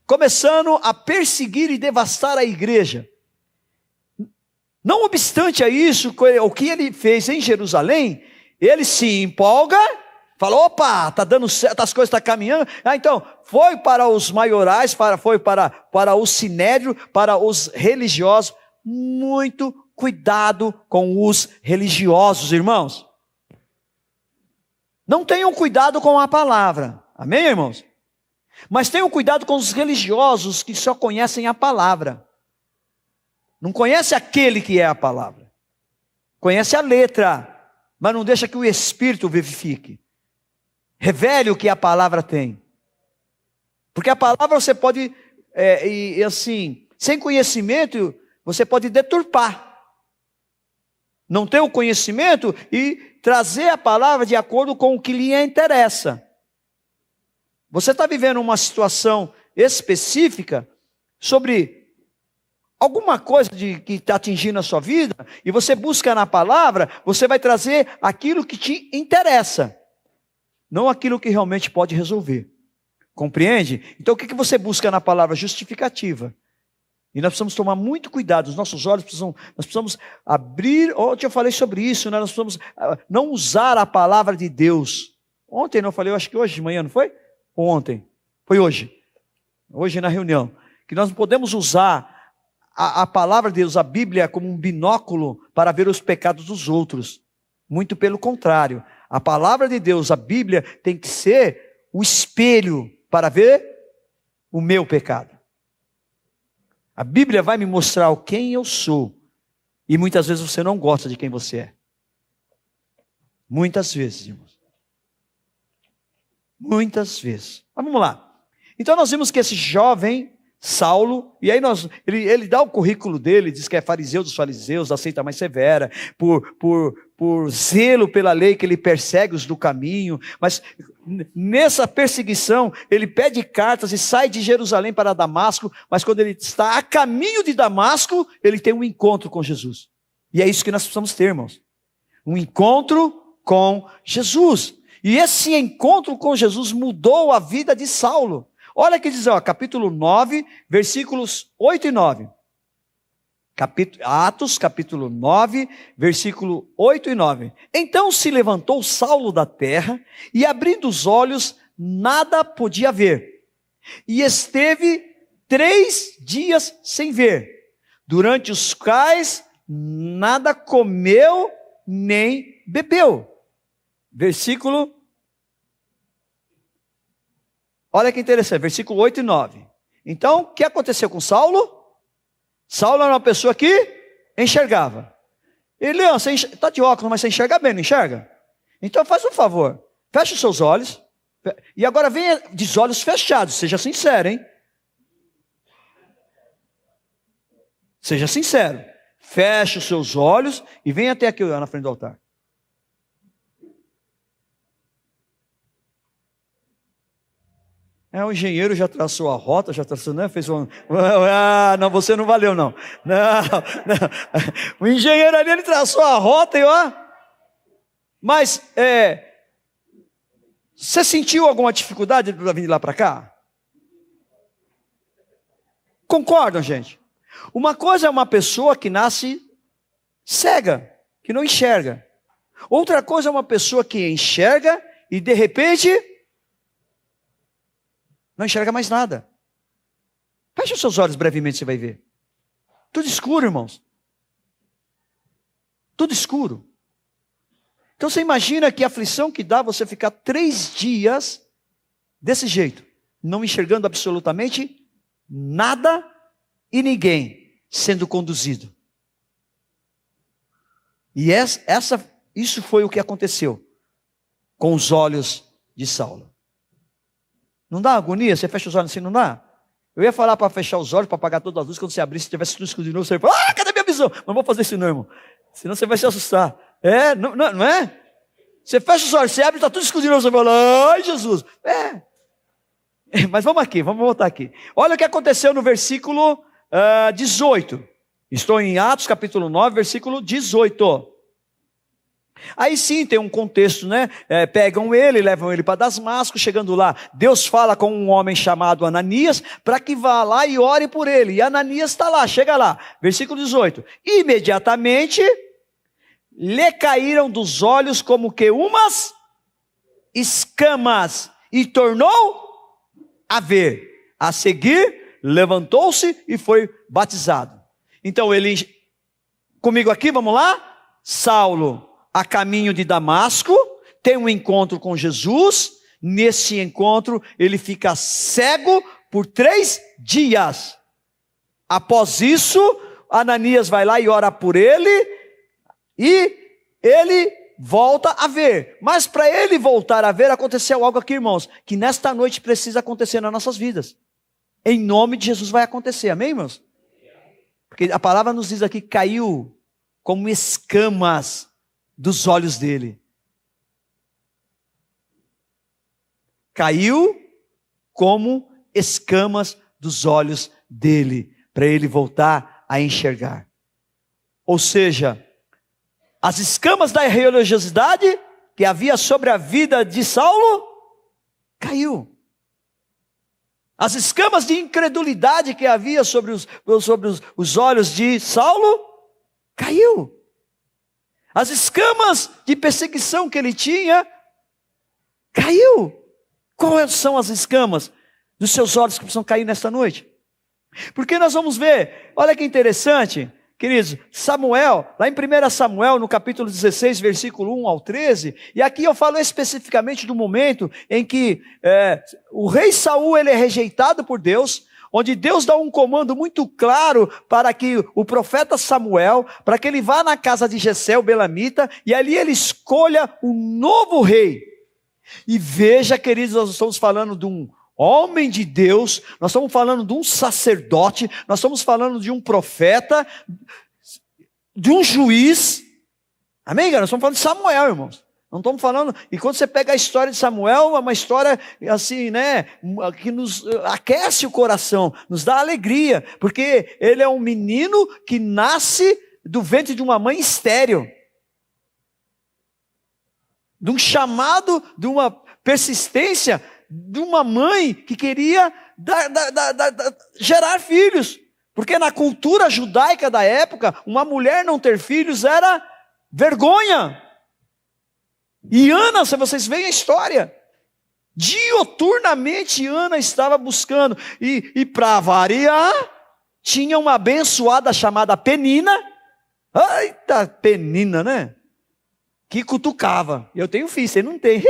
começando a perseguir e devastar a igreja. Não obstante a isso, o que ele fez em Jerusalém, ele se empolga, Falou, opa, está dando certo, as coisas estão caminhando. Então, foi para os maiorais, foi para o sinédrio, para os religiosos. Muito cuidado com os religiosos, irmãos. Não tenham cuidado com a palavra. Amém, irmãos? Mas tenham cuidado com os religiosos que só conhecem a palavra. Não conhece aquele que é a palavra. Conhece a letra, mas não deixa que o Espírito vivifique. Revele o que a palavra tem. Porque a palavra você pode, assim, sem conhecimento, você pode deturpar. Não ter o conhecimento e trazer a palavra de acordo com o que lhe interessa. Você está vivendo uma situação específica sobre alguma coisa que está atingindo a sua vida, e você busca na palavra, você vai trazer aquilo que te interessa, não aquilo que realmente pode resolver. Compreende? Então o que você busca na palavra? Justificativa. E nós precisamos tomar muito cuidado, os nossos olhos nós precisamos abrir. Ontem eu falei sobre isso, né? Nós precisamos não usar a palavra de Deus. Ontem não falei, eu acho que hoje de manhã, não foi? Ou ontem? Foi hoje. Hoje na reunião. Que nós não podemos usar a palavra de Deus, a Bíblia, como um binóculo para ver os pecados dos outros. Muito pelo contrário. A palavra de Deus, a Bíblia, tem que ser o espelho para ver o meu pecado. A Bíblia vai me mostrar quem eu sou. E muitas vezes você não gosta de quem você é. Muitas vezes, irmãos. Muitas vezes. Mas vamos lá. Então nós vimos que esse jovem Saulo, e aí ele dá o currículo dele, diz que é fariseu dos fariseus, da seita mais severa, por zelo pela lei que ele persegue os do caminho, mas nessa perseguição ele pede cartas e sai de Jerusalém para Damasco, mas quando ele está a caminho de Damasco, ele tem um encontro com Jesus. E é isso que nós precisamos ter, irmãos. Um encontro com Jesus. E esse encontro com Jesus mudou a vida de Saulo. Olha que diz, capítulo 9, versículos 8 e 9. Atos, capítulo 9, versículo 8 e 9. Então se levantou Saulo da terra, e abrindo os olhos, nada podia ver. E esteve 3 dias sem ver, durante os quais nada comeu nem bebeu. Versículo, olha que interessante, versículo 8 e 9. Então, o que aconteceu com Saulo? Saulo era uma pessoa que enxergava. E Leão, você está de óculos, mas você enxerga bem, não enxerga? Então faz um favor, fecha os seus olhos, e agora venha de olhos fechados, seja sincero, hein? Seja sincero, feche os seus olhos e venha até aqui na frente do altar. O engenheiro já traçou a rota, já traçou, né? Fez um... Ah, não, você não valeu, não. Não. O engenheiro ali, ele traçou a rota e Mas, você sentiu alguma dificuldade para vir lá para cá? Concordam, gente? Uma coisa é uma pessoa que nasce cega, que não enxerga. Outra coisa é uma pessoa que enxerga e de repente não enxerga mais nada. Feche os seus olhos brevemente, você vai ver. Tudo escuro, irmãos. Tudo escuro. Então você imagina que aflição que dá você ficar 3 dias desse jeito, não enxergando absolutamente nada e ninguém sendo conduzido. E isso foi o que aconteceu com os olhos de Saulo. Não dá agonia? Você fecha os olhos assim, não dá? Eu ia falar para fechar os olhos, para apagar todas as luzes, quando você abrisse, se tivesse tudo escuro de novo, você ia falar, cadê minha visão? Não vou fazer isso não, irmão. Senão você vai se assustar. Não é? Você fecha os olhos, você abre e está tudo escuro de novo, você fala, ai Jesus. Mas vamos voltar aqui. Olha o que aconteceu no versículo 18. Estou em Atos capítulo 9, versículo 18. Aí sim tem um contexto, né? Pegam ele, levam ele para Damasco. Chegando lá, Deus fala com um homem chamado Ananias, para que vá lá e ore por ele. E Ananias está lá, chega lá, versículo 18. Imediatamente lhe caíram dos olhos como que umas escamas e tornou a ver. A seguir, levantou-se e foi batizado. Então ele, comigo aqui, vamos lá? Saulo, a caminho de Damasco, tem um encontro com Jesus. Nesse encontro, ele fica cego por 3 dias. Após isso, Ananias vai lá e ora por ele, e ele volta a ver. Mas para ele voltar a ver, aconteceu algo aqui, irmãos, que nesta noite precisa acontecer nas nossas vidas. Em nome de Jesus vai acontecer, amém, irmãos? Porque a palavra nos diz aqui, caiu como escamas dos olhos dele. Caiu como escamas dos olhos dele, para ele voltar a enxergar. Ou seja, as escamas da religiosidade que havia sobre a vida de Saulo, caiu. As escamas de incredulidade que havia sobre os olhos de Saulo, caiu. As escamas de perseguição que ele tinha, caiu. Quais são as escamas dos seus olhos que precisam cair nesta noite? Porque nós vamos ver, olha que interessante, queridos, Samuel, lá em 1 Samuel, no capítulo 16, versículo 1 ao 13, e aqui eu falo especificamente do momento em que o rei Saul ele é rejeitado por Deus, onde Deus dá um comando muito claro para que o profeta Samuel, para que ele vá na casa de Jessé, o belamita, e ali ele escolha um novo rei. E veja, queridos, nós estamos falando de um homem de Deus, nós estamos falando de um sacerdote, nós estamos falando de um profeta, de um juiz, amém, galera? Nós estamos falando de Samuel, irmãos, não estamos falando, e quando você pega a história de Samuel, é uma história assim, né, que nos aquece o coração, nos dá alegria, porque ele é um menino que nasce do ventre de uma mãe estéril, de um chamado, de uma persistência, de uma mãe que queria gerar filhos. Porque na cultura judaica da época, uma mulher não ter filhos era vergonha. E Ana, se vocês veem a história, dioturnamente Ana estava buscando. E para variar, tinha uma abençoada chamada Penina. Eita, Penina, né? Que cutucava. Eu tenho filho, você não tem.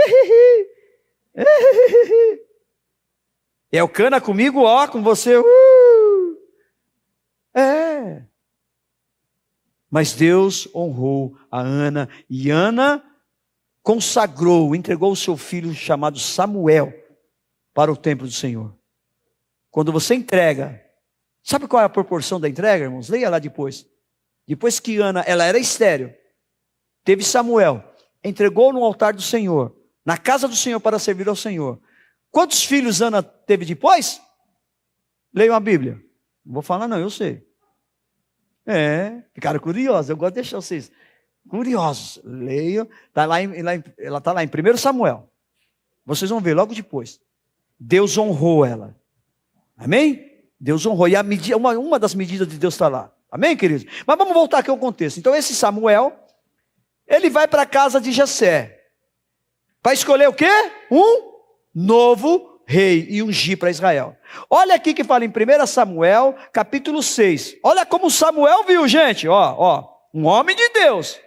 Elcana comigo, ó, com você. Mas Deus honrou a Ana, e Ana consagrou, entregou o seu filho chamado Samuel para o templo do Senhor. Quando você entrega, sabe qual é a proporção da entrega, irmãos? Leia lá depois. Depois que Ana, ela era estéril, teve Samuel, entregou no altar do Senhor, na casa do Senhor para servir ao Senhor. Quantos filhos Ana teve depois? Leiam a Bíblia. Não vou falar não, eu sei. Ficaram curiosos, eu gosto de deixar vocês curiosos. Leiam, ela está lá em 1 Samuel. Vocês vão ver logo depois. Deus honrou ela. Amém? Deus honrou. E uma das medidas de Deus está lá. Amém, queridos? Mas vamos voltar aqui ao contexto. Então esse Samuel, ele vai para a casa de Jessé. Para escolher o quê? Um novo rei e ungir para Israel. Olha aqui que fala em 1 Samuel, capítulo 6. Olha como Samuel viu, gente. Um homem de Deus.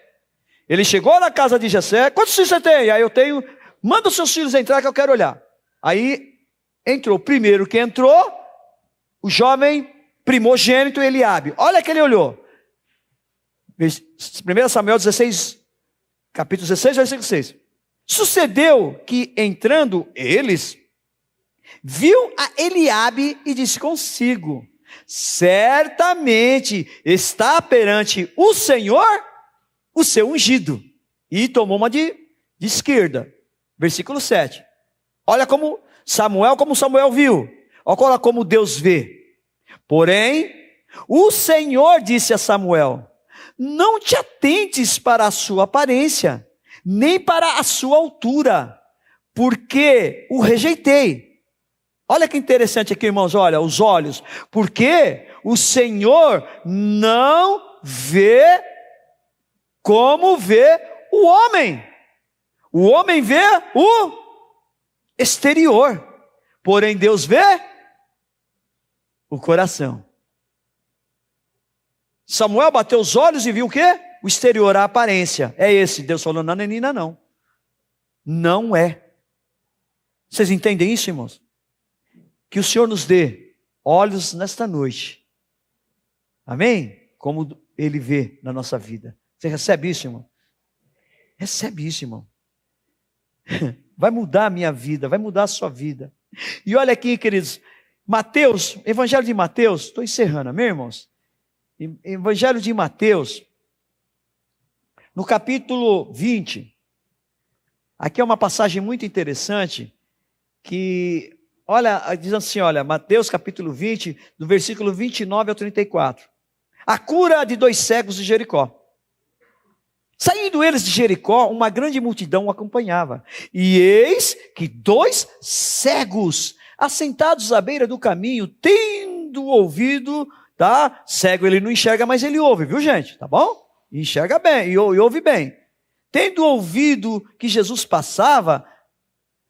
Ele chegou na casa de Jessé. Quantos filhos você tem? Aí eu tenho. Manda os seus filhos entrar que eu quero olhar. Aí entrou. Primeiro que entrou, o jovem primogênito Eliabe. Olha que ele olhou. 1 Samuel 16, capítulo 16, versículo 6. Sucedeu que, entrando eles, viu a Eliabe e disse consigo: certamente está perante o Senhor o seu ungido. E tomou uma de esquerda. Versículo 7. Olha como Samuel viu. Olha como Deus vê. Porém, o Senhor disse a Samuel: não te atentes para a sua aparência, nem para a sua altura, porque o rejeitei. Olha que interessante aqui, irmãos, olha, os olhos. Porque o Senhor não vê como vê o homem. O homem vê o exterior, porém Deus vê o coração. Samuel bateu os olhos e viu o quê? O exterior, a aparência. É esse. Deus falou, não, Nenina, não. Não é. Vocês entendem isso, irmãos? Que o Senhor nos dê olhos nesta noite. Amém? Como Ele vê na nossa vida. Você recebe isso, irmão? Recebe isso, irmão. Vai mudar a minha vida, vai mudar a sua vida. E olha aqui, queridos, Mateus, Evangelho de Mateus, estou encerrando, amém, irmãos? Evangelho de Mateus, no capítulo 20, aqui é uma passagem muito interessante, que, olha, diz assim, olha, Mateus capítulo 20, do versículo 29 ao 34. A cura de 2 cegos de Jericó. Saindo eles de Jericó, uma grande multidão o acompanhava. E eis que 2 cegos, assentados à beira do caminho, tendo ouvido, tá? Cego ele não enxerga, mas ele ouve, viu gente? Tá bom? Enxerga bem e ouve bem. Tendo ouvido que Jesus passava,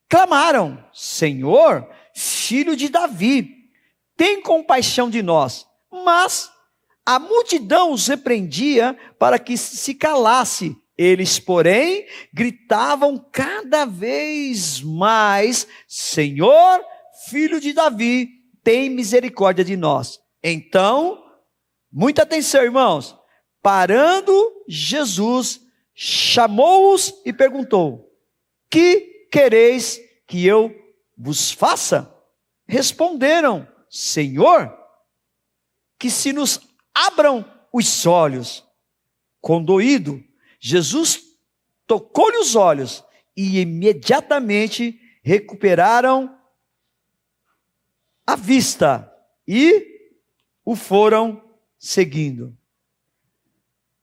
clamaram, Senhor, filho de Davi, tem compaixão de nós. Mas a multidão os repreendia para que se calasse. Eles, porém, gritavam cada vez mais, Senhor, filho de Davi, tem misericórdia de nós. Então, muita atenção, irmãos. Parando, Jesus chamou-os e perguntou, que quereis que eu vos faça? Responderam, Senhor, que se nos abram os olhos. Condoído, Jesus tocou-lhe os olhos e imediatamente recuperaram a vista e o foram seguindo.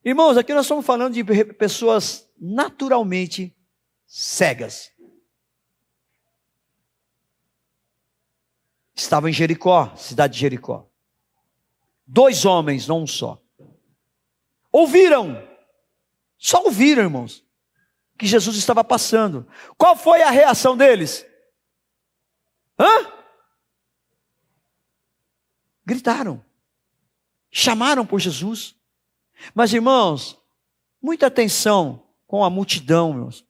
Irmãos, aqui nós estamos falando de pessoas naturalmente cegas. Estavam em Jericó, cidade de Jericó. 2 homens, não um só. Ouviram, só ouviram, irmãos, que Jesus estava passando. Qual foi a reação deles? Gritaram, chamaram por Jesus. Mas, irmãos, muita atenção com a multidão, irmãos.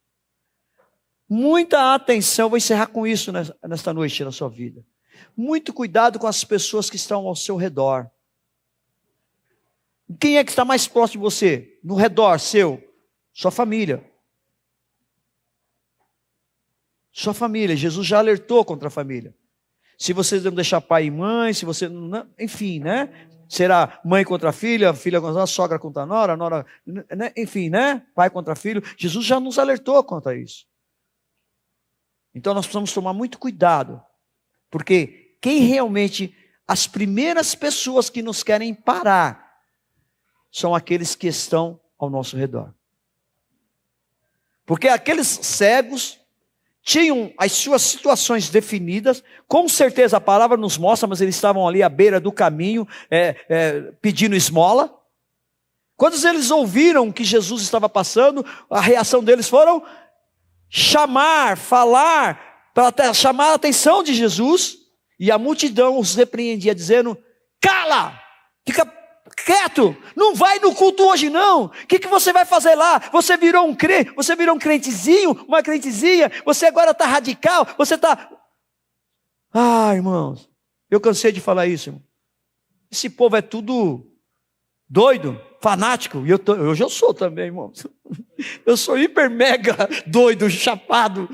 Muita atenção, vou encerrar com isso nesta noite na sua vida. Muito cuidado com as pessoas que estão ao seu redor. Quem é que está mais próximo de você? No redor seu? Sua família. Sua família. Jesus já alertou contra a família. Se você não deixar pai e mãe, se você não, enfim, né? Será mãe contra filha, filha contra sogra contra nora, nora, né? Enfim, né? Pai contra filho. Jesus já nos alertou contra isso. Então nós precisamos tomar muito cuidado, porque quem realmente, as primeiras pessoas que nos querem parar, são aqueles que estão ao nosso redor. Porque aqueles cegos tinham as suas situações definidas, com certeza a palavra nos mostra, mas eles estavam ali à beira do caminho, pedindo esmola. Quando eles ouviram que Jesus estava passando, a reação deles foram chamar, falar, para chamar a atenção de Jesus, e a multidão os repreendia, dizendo, cala, fica quieto, não vai no culto hoje não, o que você vai fazer lá? Você virou um crente, você virou um crentezinho, uma crentezinha, você agora está radical, você está... irmãos, eu cansei de falar isso, irmão. Esse povo é tudo doido, fanático, e eu sou também, irmãos. Eu sou hiper mega doido, chapado,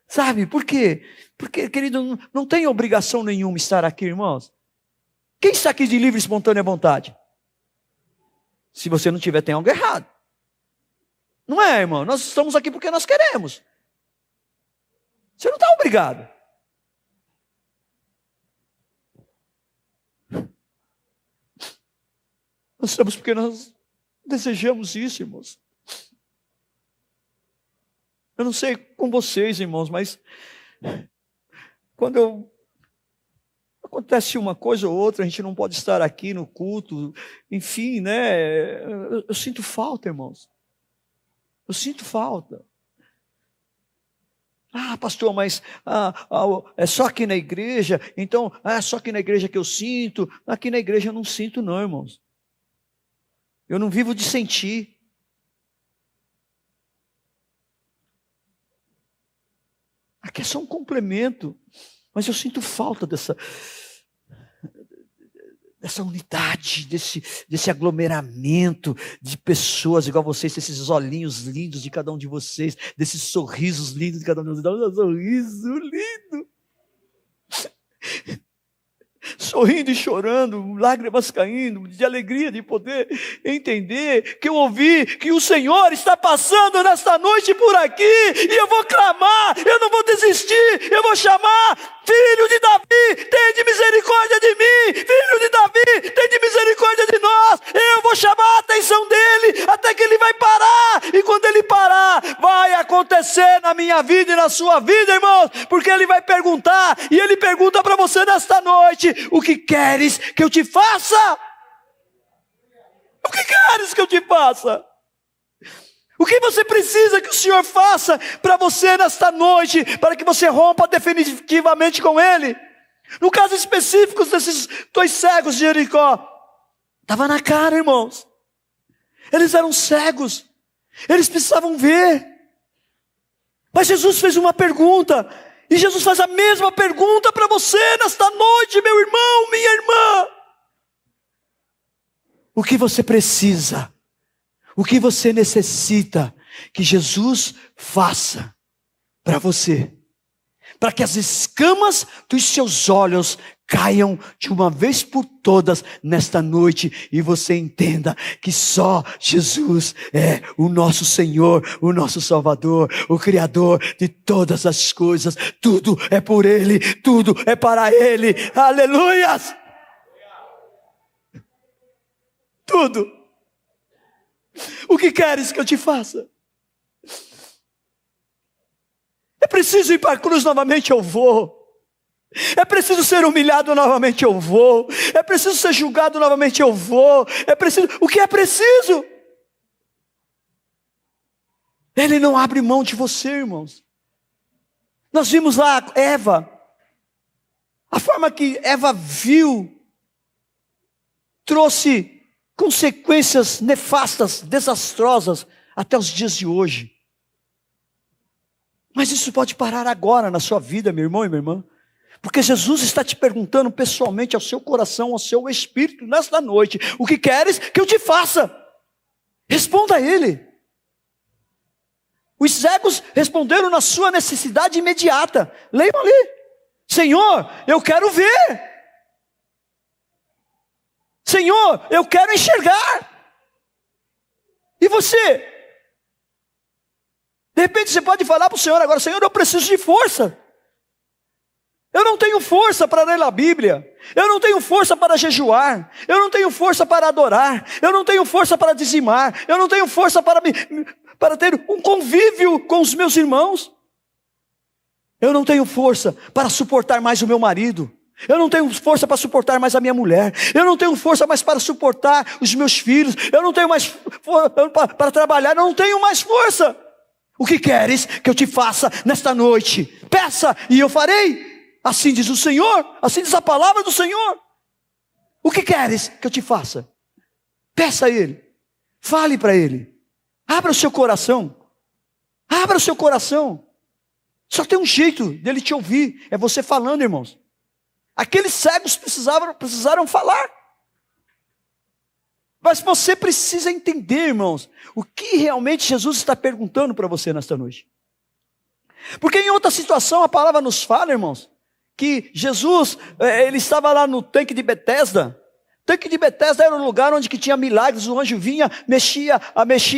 sabe, por quê? Porque, querido, não tem obrigação nenhuma estar aqui, irmãos. Quem está aqui de livre e espontânea vontade? Se você não tiver, tem algo errado. Não é, irmão? Nós estamos aqui porque nós queremos. Você não está obrigado. Nós estamos porque nós desejamos isso, irmãos. Eu não sei com vocês, irmãos, mas quando acontece uma coisa ou outra, a gente não pode estar aqui no culto, enfim, né? Eu sinto falta, irmãos. Eu sinto falta. Ah, pastor, mas é só aqui na igreja, então é só aqui na igreja que eu sinto. Aqui na igreja eu não sinto não, irmãos. Eu não vivo de sentir. Aqui é só um complemento, mas eu sinto falta dessa unidade, desse aglomeramento de pessoas igual vocês, desses olhinhos lindos de cada um de vocês, desses sorrisos lindos de cada um de vocês. Dá um sorriso lindo. Sorrindo e chorando, lágrimas caindo, de alegria de poder entender que eu ouvi que o Senhor está passando nesta noite por aqui, e eu vou clamar, eu não vou desistir, eu vou chamar: filho de Davi, tem de misericórdia de mim, filho de Davi, tem de misericórdia de nós. Eu vou chamar a atenção dele, até que ele vai parar, e quando ele parar, vai acontecer na minha vida e na sua vida, irmãos, porque ele vai perguntar, e ele pergunta para você nesta noite: o que queres que eu te faça? O que queres que eu te faça? O que você precisa que o Senhor faça para você nesta noite, para que você rompa definitivamente com Ele? No caso específico desses 2 cegos de Jericó, estava na cara, irmãos. Eles eram cegos, eles precisavam ver. Mas Jesus fez uma pergunta, e Jesus faz a mesma pergunta para você nesta noite, meu irmão, minha irmã. O que você precisa? O que você necessita que Jesus faça para você? Para que as escamas dos seus olhos caiam de uma vez por todas nesta noite, e você entenda que só Jesus é o nosso Senhor, o nosso Salvador, o Criador de todas as coisas. Tudo é por Ele, tudo é para Ele. Aleluias! Tudo. O que queres que eu te faça? É preciso ir para a cruz novamente, eu vou. É preciso ser humilhado novamente, eu vou. É preciso ser julgado novamente, eu vou. É preciso. O que é preciso? Ele não abre mão de você, irmãos. Nós vimos lá Eva, a forma que Eva viu, trouxe consequências nefastas, desastrosas, até os dias de hoje. Mas isso pode parar agora na sua vida, meu irmão e minha irmã. Porque Jesus está te perguntando pessoalmente ao seu coração, ao seu espírito, nesta noite: o que queres que eu te faça? Responda a Ele. Os cegos responderam na sua necessidade imediata. Leiam ali: Senhor, eu quero ver. Senhor, eu quero enxergar. E você? De repente você pode falar para o Senhor agora: Senhor, eu preciso de força. Eu não tenho força para ler a Bíblia. Eu não tenho força para jejuar. Eu não tenho força para adorar. Eu não tenho força para dizimar. Eu não tenho força para ter um convívio com os meus irmãos. Eu não tenho força para suportar mais o meu marido. Eu não tenho força para suportar mais a minha mulher. Eu não tenho força mais para suportar os meus filhos. Eu não tenho mais força para trabalhar. Eu não tenho mais força. O que queres que eu te faça nesta noite? Peça e eu farei. Assim diz o Senhor, assim diz a palavra do Senhor. O que queres que eu te faça? Peça a Ele, fale para Ele, abra o seu coração, abra o seu coração. Só tem um jeito dele te ouvir, é você falando, irmãos. Aqueles cegos precisaram falar. Mas você precisa entender, irmãos, o que realmente Jesus está perguntando para você nesta noite. Porque em outra situação a palavra nos fala, irmãos, que Jesus, ele estava lá no tanque de Betesda. O tanque de Betesda era um lugar onde que tinha milagres. O anjo vinha, mexia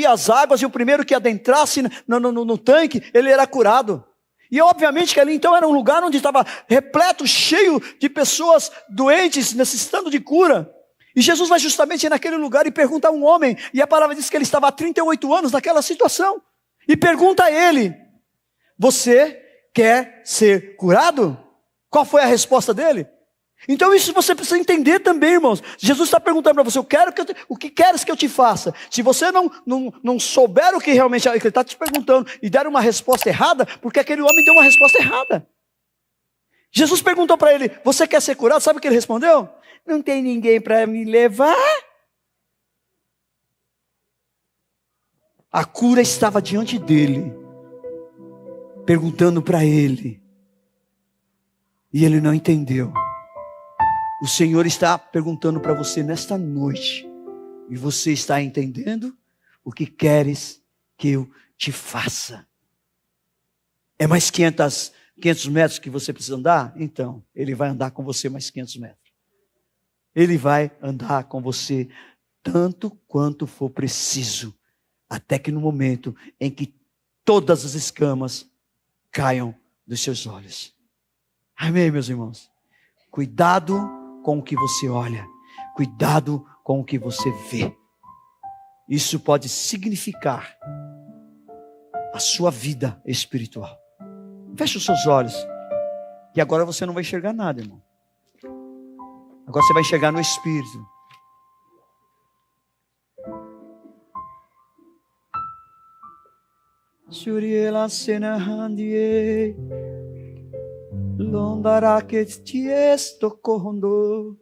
as águas, e o primeiro que adentrasse no tanque, ele era curado. E obviamente que ali então era um lugar onde estava repleto, cheio de pessoas doentes, necessitando de cura. E Jesus vai justamente naquele lugar e pergunta a um homem, e a palavra diz que ele estava há 38 anos naquela situação, e pergunta a ele: você quer ser curado? Qual foi a resposta dele? Então isso você precisa entender também, irmãos. Jesus está perguntando para você, o que queres que eu te faça? Se você não souber o que realmente ele está te perguntando e der uma resposta errada, porque aquele homem deu uma resposta errada. Jesus perguntou para ele, você quer ser curado? Sabe o que ele respondeu? Não tem ninguém para me levar. A cura estava diante dele, perguntando para ele, e ele não entendeu. O Senhor está perguntando para você nesta noite, e você está entendendo o que queres que eu te faça? É mais 500 metros que você precisa andar? Então, ele vai andar com você mais 500 metros. Ele vai andar com você tanto quanto for preciso, até que no momento em que todas as escamas caiam dos seus olhos. Amém, meus irmãos? Cuidado com o que você olha, cuidado com o que você vê. Isso pode significar a sua vida espiritual. Feche os seus olhos, e agora você não vai enxergar nada, irmão. Agora você vai enxergar no Espírito. Shuriela sena handie Londara que tiesto kohondo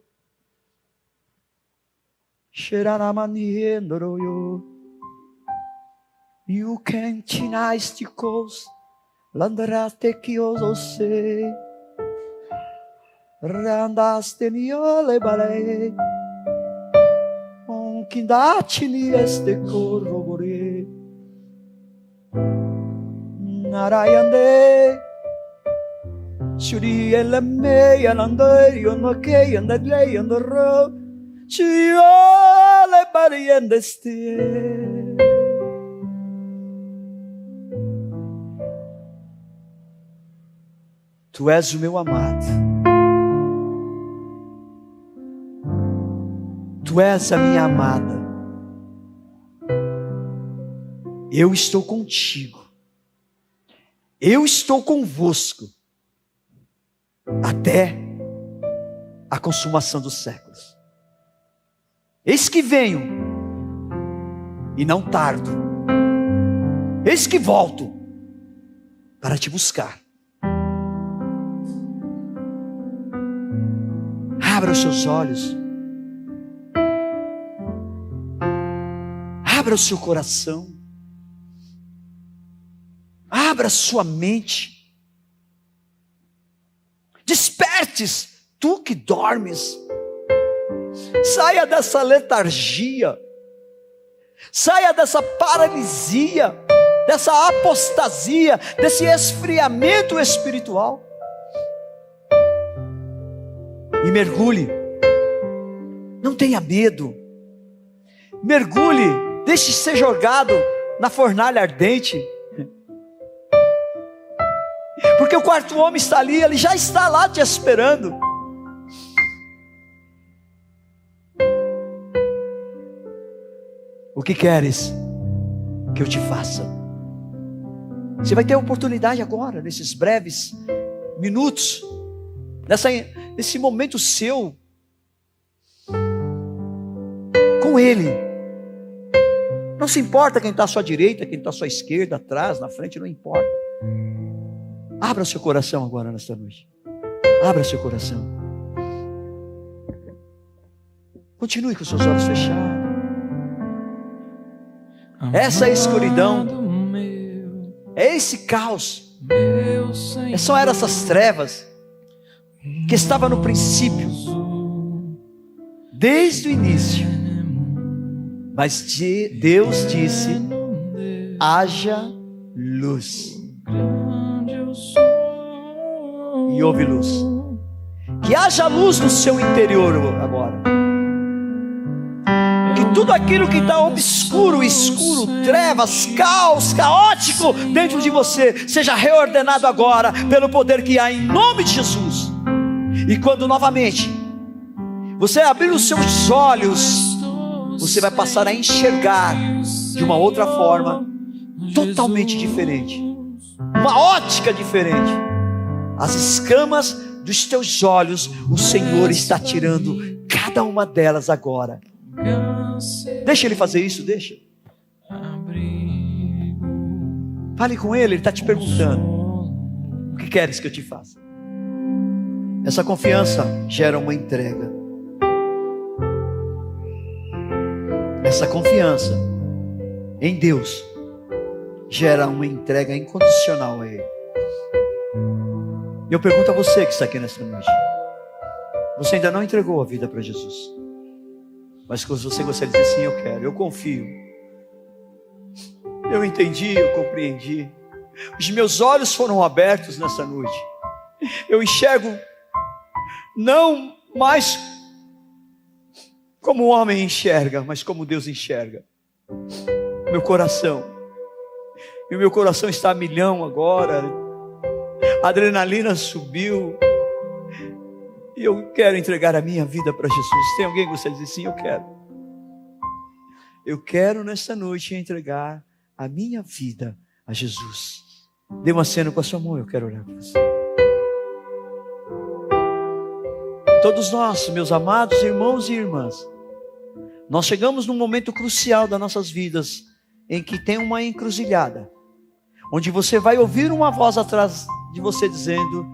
Sheranamani ndoroyo You can chinaiste kos Landraste kiosose Randaste niole bale On kindachini este corrobore Narayande Shuri elame yanande yonoke yandale yandoro Chiole bariyandeste Tu és o meu amado. Tu és a minha amada. Eu estou contigo. Eu estou convosco até a consumação dos séculos. Eis que venho e não tardo. Eis que volto para te buscar. Abra os seus olhos. Abra o seu coração. Abra a sua mente. Despertes, tu que dormes. Saia dessa letargia. Saia dessa paralisia, dessa apostasia, desse esfriamento espiritual. E mergulhe. Não tenha medo. Mergulhe. Deixe ser jogado na fornalha ardente. Porque o quarto homem está ali, ele já está lá te esperando. O que queres que eu te faça? Você vai ter a oportunidade agora, nesses breves minutos, nesse momento seu, com Ele. Não se importa quem está à sua direita, quem está à sua esquerda, atrás, na frente, não importa. Abra seu coração agora nesta noite. Abra seu coração. Continue com seus olhos fechados. Essa escuridão, é esse caos, só eram essas trevas que estava no princípio, desde o início. Mas Deus disse: haja luz. E houve luz. Que haja luz no seu interior agora. Que tudo aquilo que está obscuro, escuro, trevas, caos, caótico dentro de você, seja reordenado agora pelo poder que há em nome de Jesus. E quando novamente você abrir os seus olhos, você vai passar a enxergar de uma outra forma, totalmente diferente, uma ótica diferente. As escamas dos teus olhos, o Senhor está tirando cada uma delas agora. Deixa Ele fazer isso, deixa. Fale com Ele está te perguntando: o que queres que eu te faça? Essa confiança gera uma entrega. Essa confiança em Deus gera uma entrega incondicional a Ele. E eu pergunto a você que está aqui nesta noite: você ainda não entregou a vida para Jesus? Mas se você gostaria de dizer sim, eu quero, eu confio, eu entendi, eu compreendi, os meus olhos foram abertos nessa noite, eu enxergo não mais como o homem enxerga, mas como Deus enxerga. Meu coração, e o meu coração está a milhão agora, a adrenalina subiu, e eu quero entregar a minha vida para Jesus. Tem alguém que gostaria de dizer sim, eu quero? Eu quero nesta noite entregar a minha vida a Jesus. Dê uma cena com a sua mão, eu quero orar por você. Todos nós, meus amados irmãos e irmãs, nós chegamos num momento crucial das nossas vidas, em que tem uma encruzilhada, onde você vai ouvir uma voz atrás de você dizendo: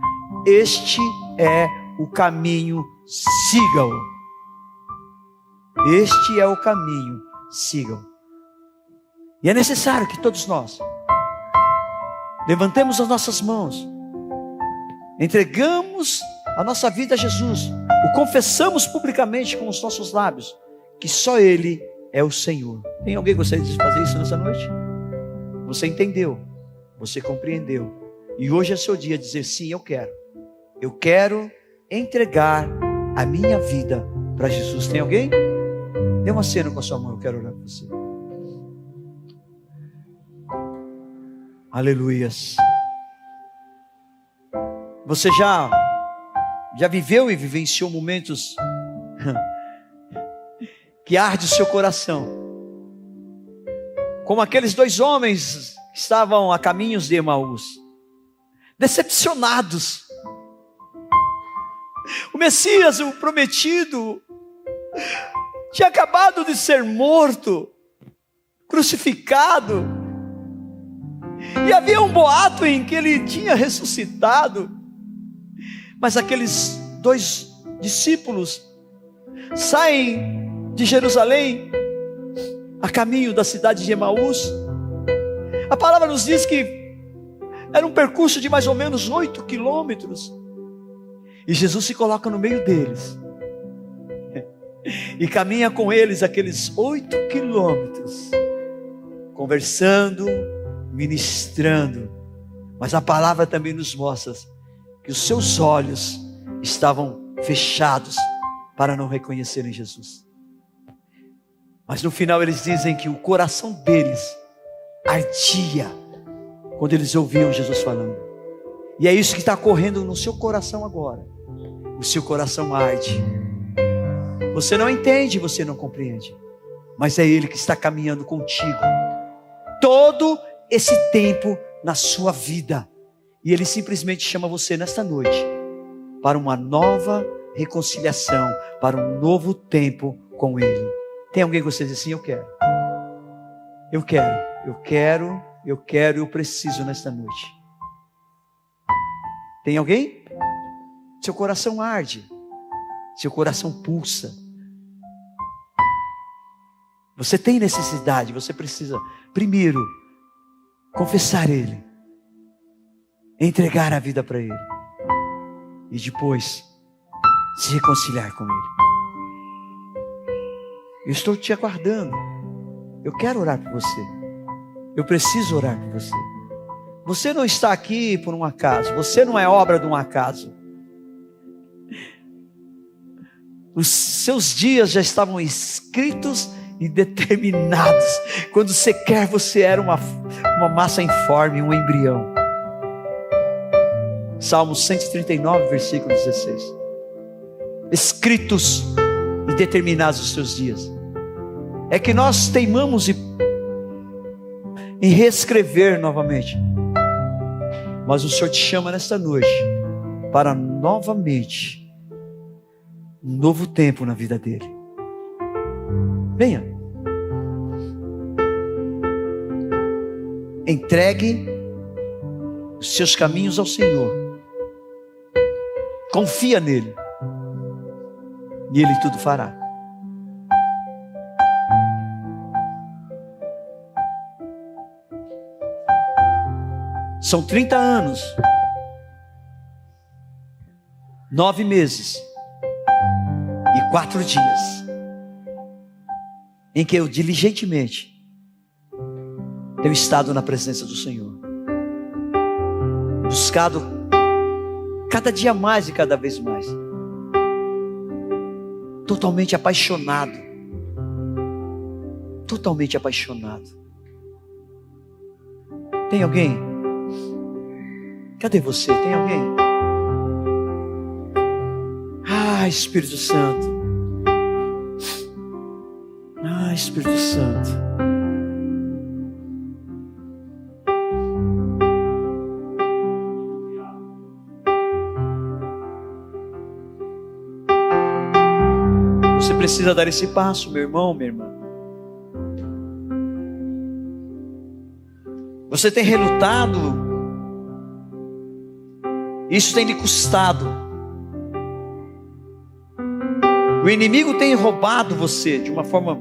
este é o caminho, siga-o. Este é o caminho, siga-o. E é necessário que todos nós levantemos as nossas mãos, entregamos a nossa vida a Jesus, o confessamos publicamente com os nossos lábios, que só Ele é o Senhor. Tem alguém que gostaria de fazer isso nessa noite? Você entendeu, você compreendeu, e hoje é seu dia de dizer sim, eu quero. Eu quero entregar a minha vida para Jesus. Tem alguém? Dê uma cena com a sua mão, eu quero orar por você. Aleluias. Você já viveu e vivenciou momentos que arde o seu coração, como aqueles dois homens que estavam a caminhos de Emaús, decepcionados. O Messias, o prometido, tinha acabado de ser morto, crucificado, e havia um boato em que ele tinha ressuscitado. Mas aqueles dois discípulos saem de Jerusalém a caminho da cidade de Emaús. A palavra nos diz que era um percurso de mais ou menos 8 quilômetros. E Jesus se coloca no meio deles e caminha com eles aqueles 8 quilômetros, conversando, ministrando. Mas a palavra também nos mostra que os seus olhos estavam fechados para não reconhecerem Jesus. Mas no final eles dizem que o coração deles ardia quando eles ouviam Jesus falando. E é isso que está correndo no seu coração agora. O seu coração arde. Você não entende, você não compreende, mas é Ele que está caminhando contigo todo esse tempo na sua vida. E Ele simplesmente chama você nesta noite para uma nova reconciliação, para um novo tempo com Ele. Tem alguém que você diz assim: eu quero, eu quero, eu quero, eu quero, eu preciso nesta noite. Tem alguém? Seu coração arde, seu coração pulsa. Você tem necessidade, você precisa primeiro confessar Ele, entregar a vida para Ele e depois se reconciliar com Ele. Eu estou te aguardando. Eu quero orar por você. Eu preciso orar por você. Você não está aqui por um acaso. Você não é obra de um acaso. Os seus dias já estavam escritos e determinados. Quando sequer você era uma massa informe, um embrião. Salmo 139, versículo 16. Escritos e determinados os seus dias. É que nós teimamos em reescrever novamente. Mas o Senhor te chama nesta noite para novamente um novo tempo na vida dele. Venha. Entregue os seus caminhos ao Senhor. Confia nele. E Ele tudo fará. São 30 anos, 9 meses e 4 dias em que eu diligentemente tenho estado na presença do Senhor, buscado cada dia mais e cada vez mais, totalmente apaixonado. Totalmente apaixonado. Tem alguém? Cadê você? Tem alguém? Ah, Espírito Santo. Ah, Espírito Santo. Você precisa dar esse passo, meu irmão, minha irmã. Você tem relutado. Isso tem lhe custado. O inimigo tem roubado você de uma forma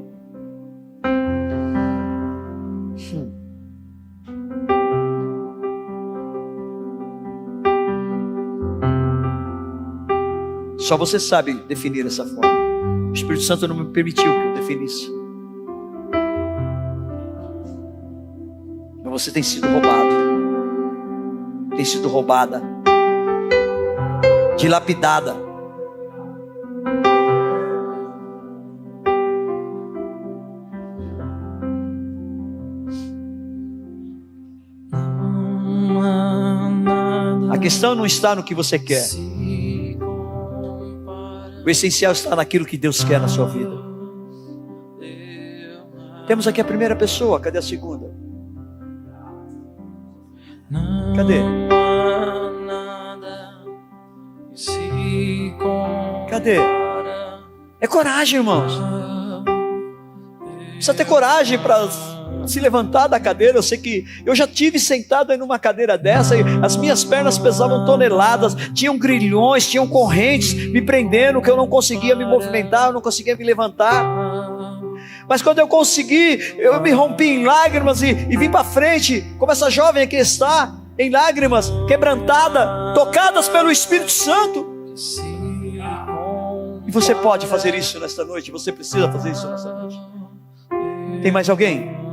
Só você sabe definir essa forma. O Espírito Santo não me permitiu que eu definisse. Mas você tem sido roubado. Tem sido roubada. Dilapidada. A questão não está no que você quer. O essencial está naquilo que Deus quer na sua vida. Temos aqui a primeira pessoa. Cadê a segunda? Cadê? Cadê? É coragem, irmãos. Precisa ter coragem para se levantar da cadeira. Eu sei que eu já tive sentado em uma cadeira dessa e as minhas pernas pesavam toneladas, tinham grilhões, tinham correntes me prendendo, que eu não conseguia me movimentar, eu não conseguia me levantar. Mas quando eu consegui, eu me rompi em lágrimas e vim para frente, como essa jovem aqui está, em lágrimas, quebrantada, tocadas pelo Espírito Santo. E você pode fazer isso nesta noite, você precisa fazer isso nesta noite. Tem mais alguém?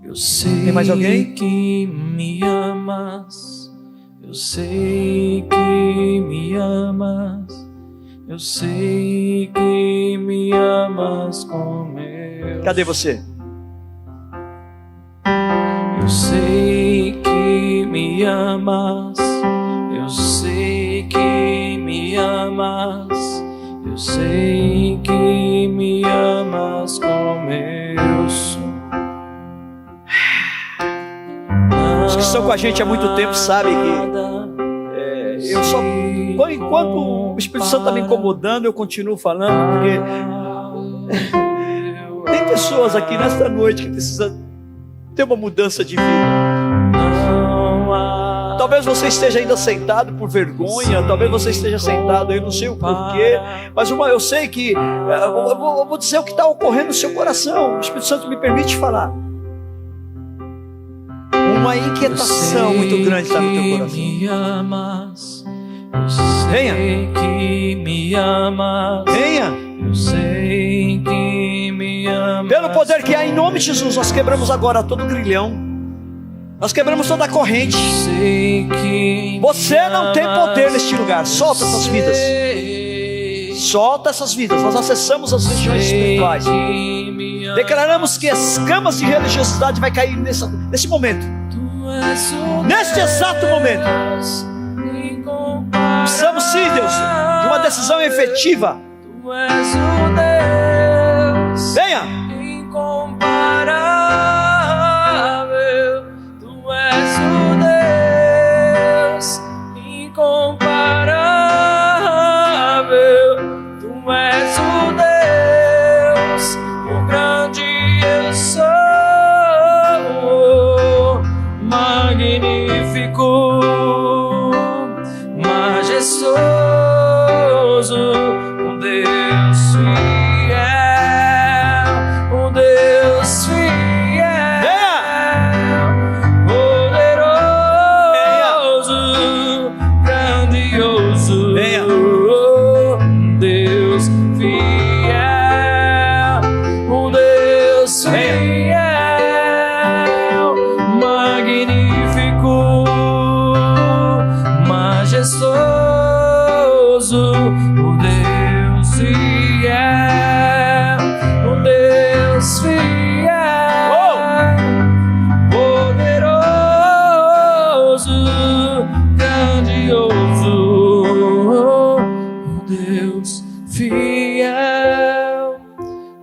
Eu sei Tem mais alguém? que me amas. Eu sei que me amas. Eu sei que me amas como eu. Cadê você? Eu sei que me amas. Eu sei que me amas. Eu sei que me amas como eu sou. Os que estão com a gente há muito tempo sabem que eu só, enquanto o Espírito Santo está me incomodando, eu continuo falando, porque tem pessoas aqui nesta noite que precisam ter uma mudança de vida. Talvez você esteja ainda sentado por vergonha, talvez você esteja sentado, eu não sei o porquê, mas eu sei que, eu vou dizer o que está ocorrendo no seu coração. O Espírito Santo me permite falar. Uma inquietação muito grande está no teu coração. Venha. Venha. Pelo poder que há em nome de Jesus, nós quebramos agora todo grilhão. Nós quebramos toda a corrente. Você não tem poder neste lugar. Solta essas vidas. Solta essas vidas. Nós acessamos as regiões espirituais. Declaramos que as camas de religiosidade vai cair nesse momento. Neste exato momento. Precisamos sim, Deus, de uma decisão efetiva. Venha. magnífico, majestoso, um Deus fiel, um Deus fiel, poderoso, grandioso, um Deus fiel, um Deus fiel, magnífico, majestoso, o Deus fiel, o Deus fiel, poderoso, grandioso, o Deus fiel,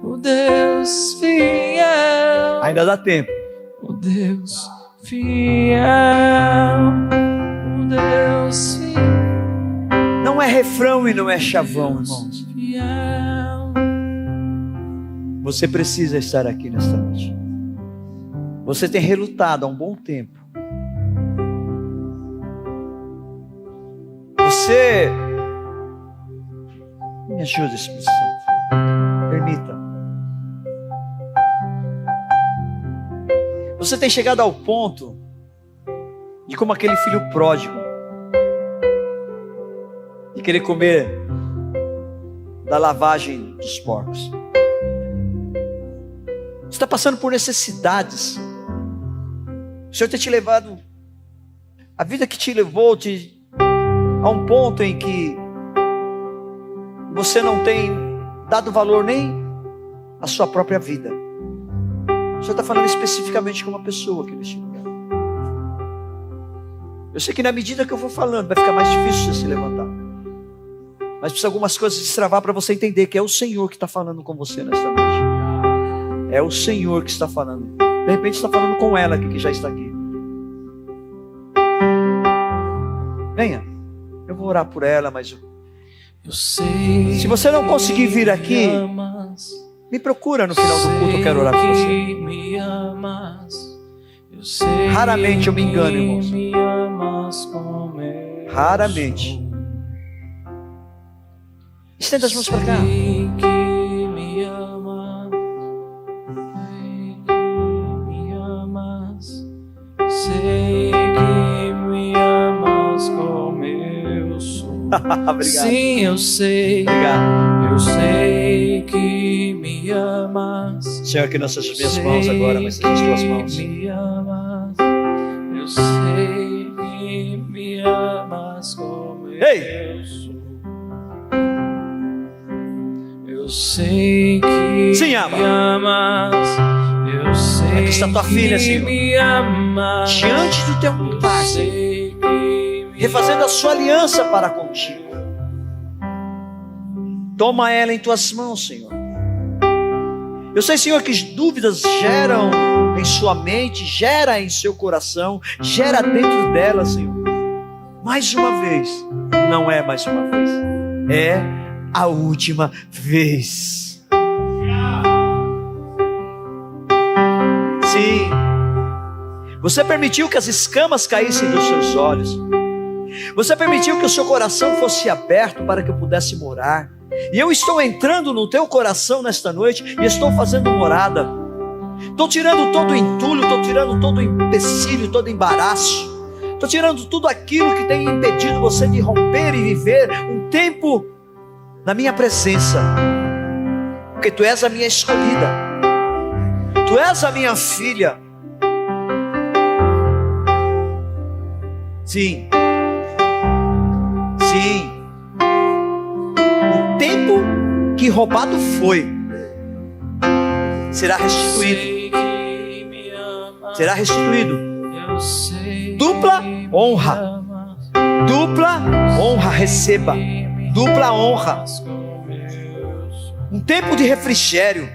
o Deus fiel. Ainda dá tempo. O Deus fiel, o Deus fiel. Não é refrão e não é chavão, irmãos. Fiel. Você precisa estar aqui nesta noite. Você tem relutado há um bom tempo. Você... Me ajuda, Espírito Santo. Permita. Você tem chegado ao ponto de, como aquele filho pródigo, de querer comer da lavagem dos porcos. Você está passando por necessidades. O Senhor tem te levado, a vida que te levou a um ponto em que você não tem dado valor nem à sua própria vida. O Senhor está falando especificamente com uma pessoa aqui neste lugar. Eu sei que na medida que eu vou falando, vai ficar mais difícil você se levantar. Mas precisa algumas coisas destravar para você entender que é o Senhor que está falando com você nesta noite. É o Senhor que está falando. De repente está falando com ela aqui, que já está aqui. Venha. Eu vou orar por ela, mas Eu sei. Se você não conseguir vir aqui, me procura no final do culto, eu quero orar por você. Me amas. Eu sei. Raramente eu me engano, irmãos. Me amas como eu Raramente. sou. Estenda as mãos para cá. Sei que me amas. Sei que me amas. Sei que me amas como eu sou. Obrigado. Sim, eu sei. Obrigado. Eu sei que me amas. Senhor, que não sejam as minhas mãos agora, mas sejam as tuas mãos. Me amas. Eu sei que me amas como Ei! eu sou. Eu sei que Sim, Abba. me amas. Eu sei Aqui está tua filha, que Senhor. me amas. Diante do teu Eu altar, sei que me refazendo a sua aliança para contigo. Toma ela em tuas mãos, Senhor. Eu sei, Senhor, que as dúvidas geram em sua mente, gera em seu coração, gera dentro dela, Senhor. Mais uma vez, não é mais uma vez, é a última vez. Sim, você permitiu que as escamas caíssem dos seus olhos. Você permitiu que o seu coração fosse aberto para que eu pudesse morar. E eu estou entrando no teu coração nesta noite e estou fazendo morada. Estou tirando todo o entulho, estou tirando todo o empecilho, todo o embaraço. Estou tirando tudo aquilo que tem impedido você de romper e viver um tempo na minha presença. Porque tu és a minha escolhida. Tu és a minha filha. Sim. Sim. O tempo que roubado foi será restituído. Será restituído. Dupla honra. Dupla honra receba. Dupla honra. Um tempo de refrigério.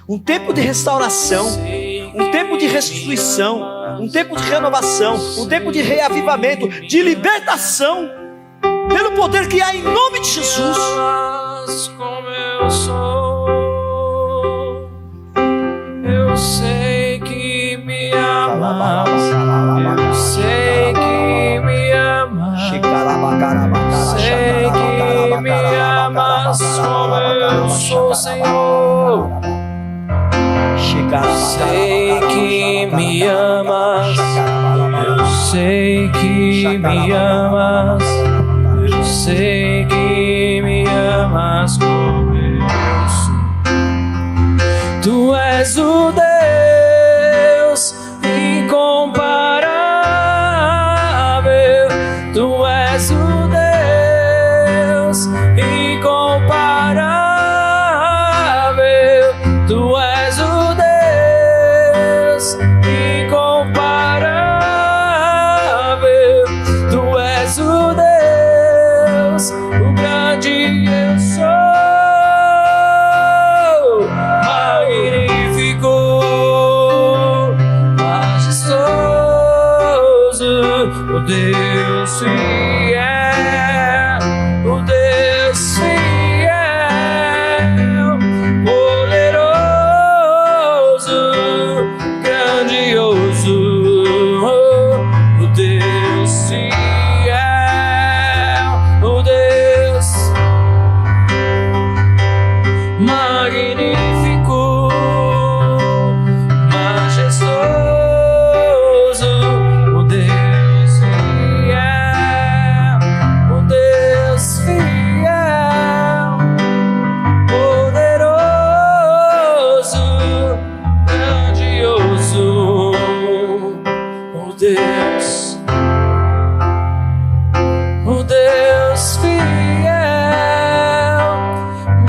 Um tempo de restauração. Um tempo de restituição. Um tempo de renovação. Um tempo de reavivamento. De libertação. Pelo poder que há em nome de Jesus. Como eu sou, eu sei que me amas. Eu sei que sou o Senhor. Sei que me amas, eu sei que me amas, eu sei que me amas como eu sou. Tu és o Deus incomparável, tu és o Deus incomparável, tu és o Deus incomparável, tu és o Deus, o grande eu sou, magnífico, majestoso, o Deus fiel, o Deus fiel, poderoso, grandioso, o Deus fiel, o Deus magnífico, majestoso, o Deus fiel, o Deus fiel, poderoso, grandioso, o Deus fiel,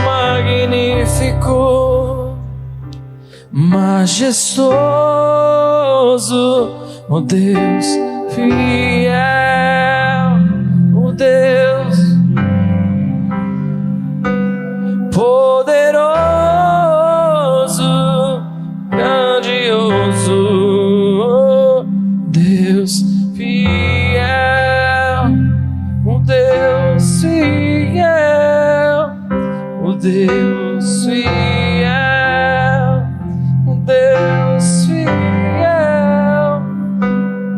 magnífico, majestoso, o Deus fiel, o Deus poderoso, grandioso, Deus fiel, o Deus fiel, o Deus fiel, o Deus fiel,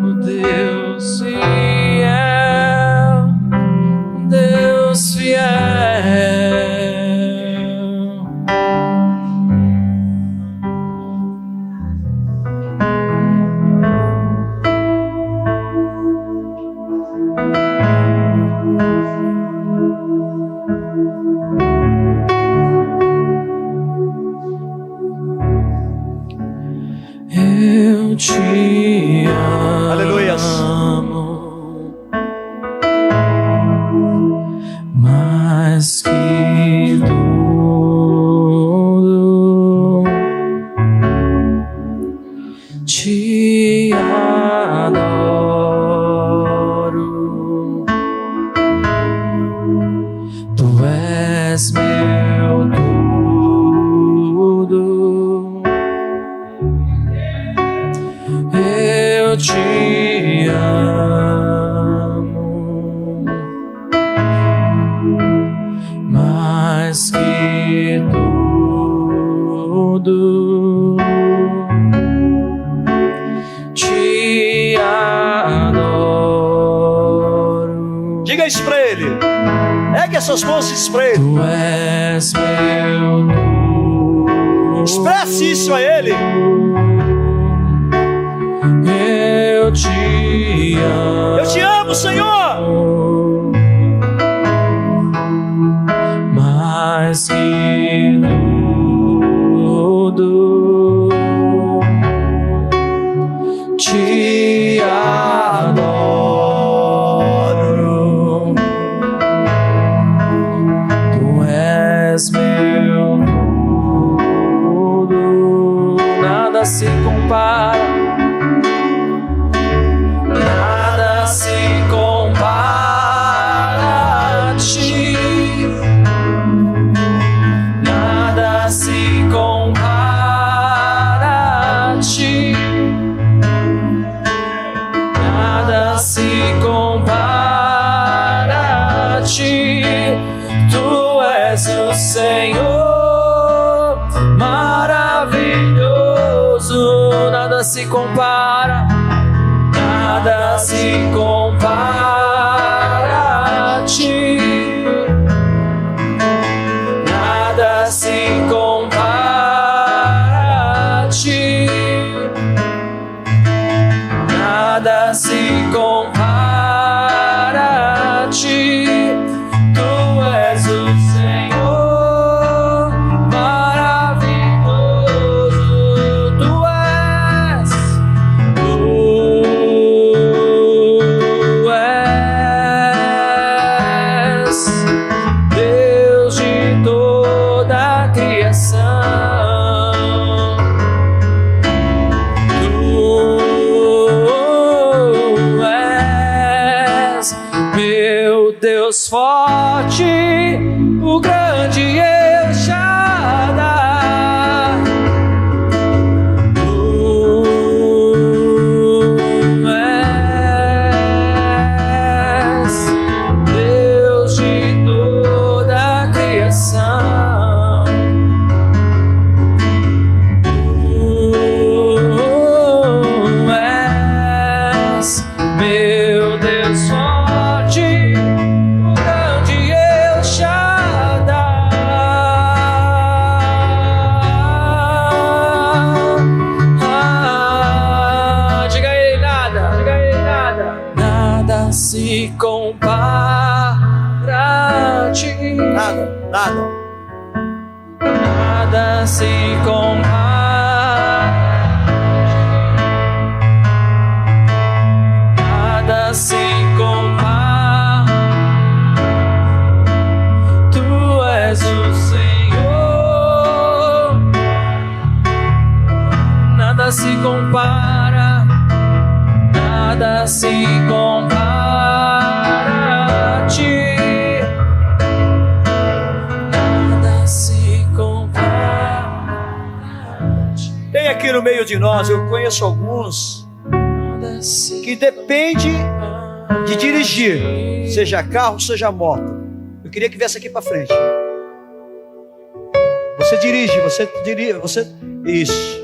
o Deus fiel, o Deus fiel. Eu te amo, Aleluias. mais que tudo, te adoro, tu és meu tudo. Eu te amo, mais que tudo, te adoro. Diga isso para ele. Ergue as suas mãos e diz para ele. Tu és meu tudo. Expresse isso a ele. Eu te amo. Eu te amo, Senhor. Mais que tudo, te adoro. Tu és meu tudo. Nada se compara. Nada se compara a ti. Nada se compara a ti. Nada se compara a ti. Tu és o Senhor maravilhoso. Nada se compara. Nada se compara a ti. Nada se nada se compara a ti. Tu és o Senhor, maravilhoso. Tu és Deus de toda a criação. Tu és meu Deus forte, o grande El Shaddai. Tu és Deus de toda a criação. Tu és meu Deus forte, o grande El Shaddai. Diga a ele nada, diga a ele nada. Nada se compara a ti. Nada, nada. Nada se compara. Nada se compara. Tu és o Senhor. Nada se compara. Nada se compara a ti. Nada se compara a ti. Tem aqui no meio de nós, eu conheço alguns Nada se que depende de dirigir, seja carro, seja moto. Eu queria que viesse aqui para frente. Você dirige. Isso.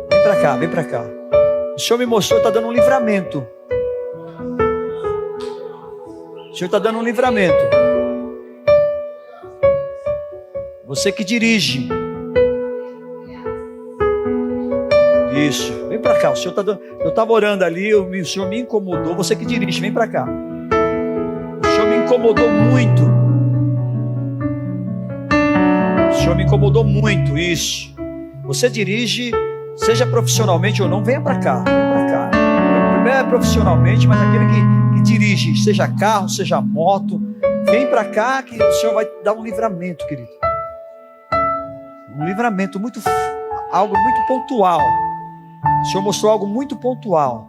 Vem para cá, vem para cá. O Senhor me mostrou, está dando um livramento. O Senhor está dando um livramento. Você que dirige. Isso. Vem para cá. O Senhor está dando. Eu estava orando ali, o Senhor me incomodou. Você que dirige, vem para cá. O Senhor me incomodou muito. O Senhor me incomodou muito. Isso. Você dirige, seja profissionalmente ou não, venha para cá. Venha para cá. Primeiro é profissionalmente, mas aquele que dirige, seja carro, seja moto, vem para cá que o Senhor vai dar um livramento, querido. Um livramento muito, algo muito pontual. O Senhor mostrou algo muito pontual.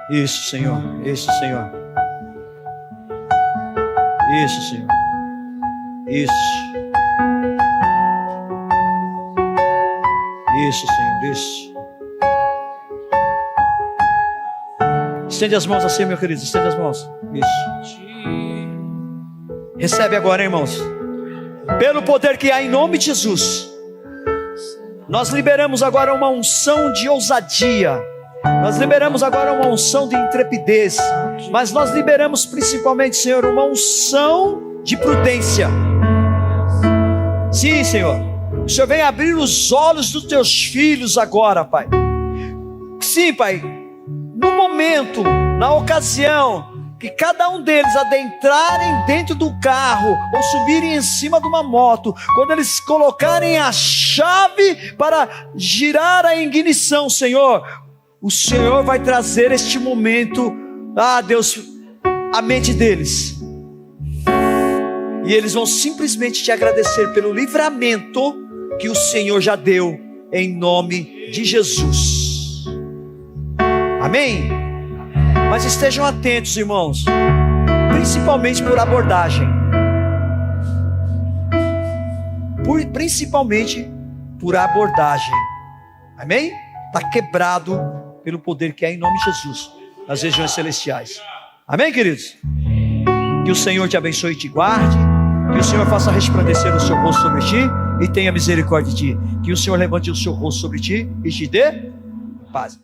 Isso, Senhor. Isso, Senhor. Isso, Senhor. Isso. Isso, Senhor. Isso. Estende as mãos assim, meu querido. Estende as mãos. Isso. Recebe agora, irmãos. Pelo poder que há em nome de Jesus, nós liberamos agora uma unção de ousadia. Nós liberamos agora uma unção de intrepidez. Mas nós liberamos principalmente, Senhor, uma unção de prudência. Sim, Senhor. O Senhor vem abrir os olhos dos teus filhos agora, Pai. Sim, Pai. No momento, na ocasião que cada um deles adentrarem dentro do carro ou subirem em cima de uma moto, quando eles colocarem a chave para girar a ignição, Senhor, o Senhor vai trazer este momento, Deus, à mente deles. E eles vão simplesmente te agradecer pelo livramento que o Senhor já deu, em nome de Jesus. Amém? Mas estejam atentos, irmãos, principalmente por abordagem. Principalmente por abordagem. Amém? Está quebrado pelo poder que é em nome de Jesus, nas regiões celestiais. Amém, queridos? Que o Senhor te abençoe e te guarde. Que o Senhor faça resplandecer o seu rosto sobre ti e tenha misericórdia de ti. Que o Senhor levante o seu rosto sobre ti e te dê paz.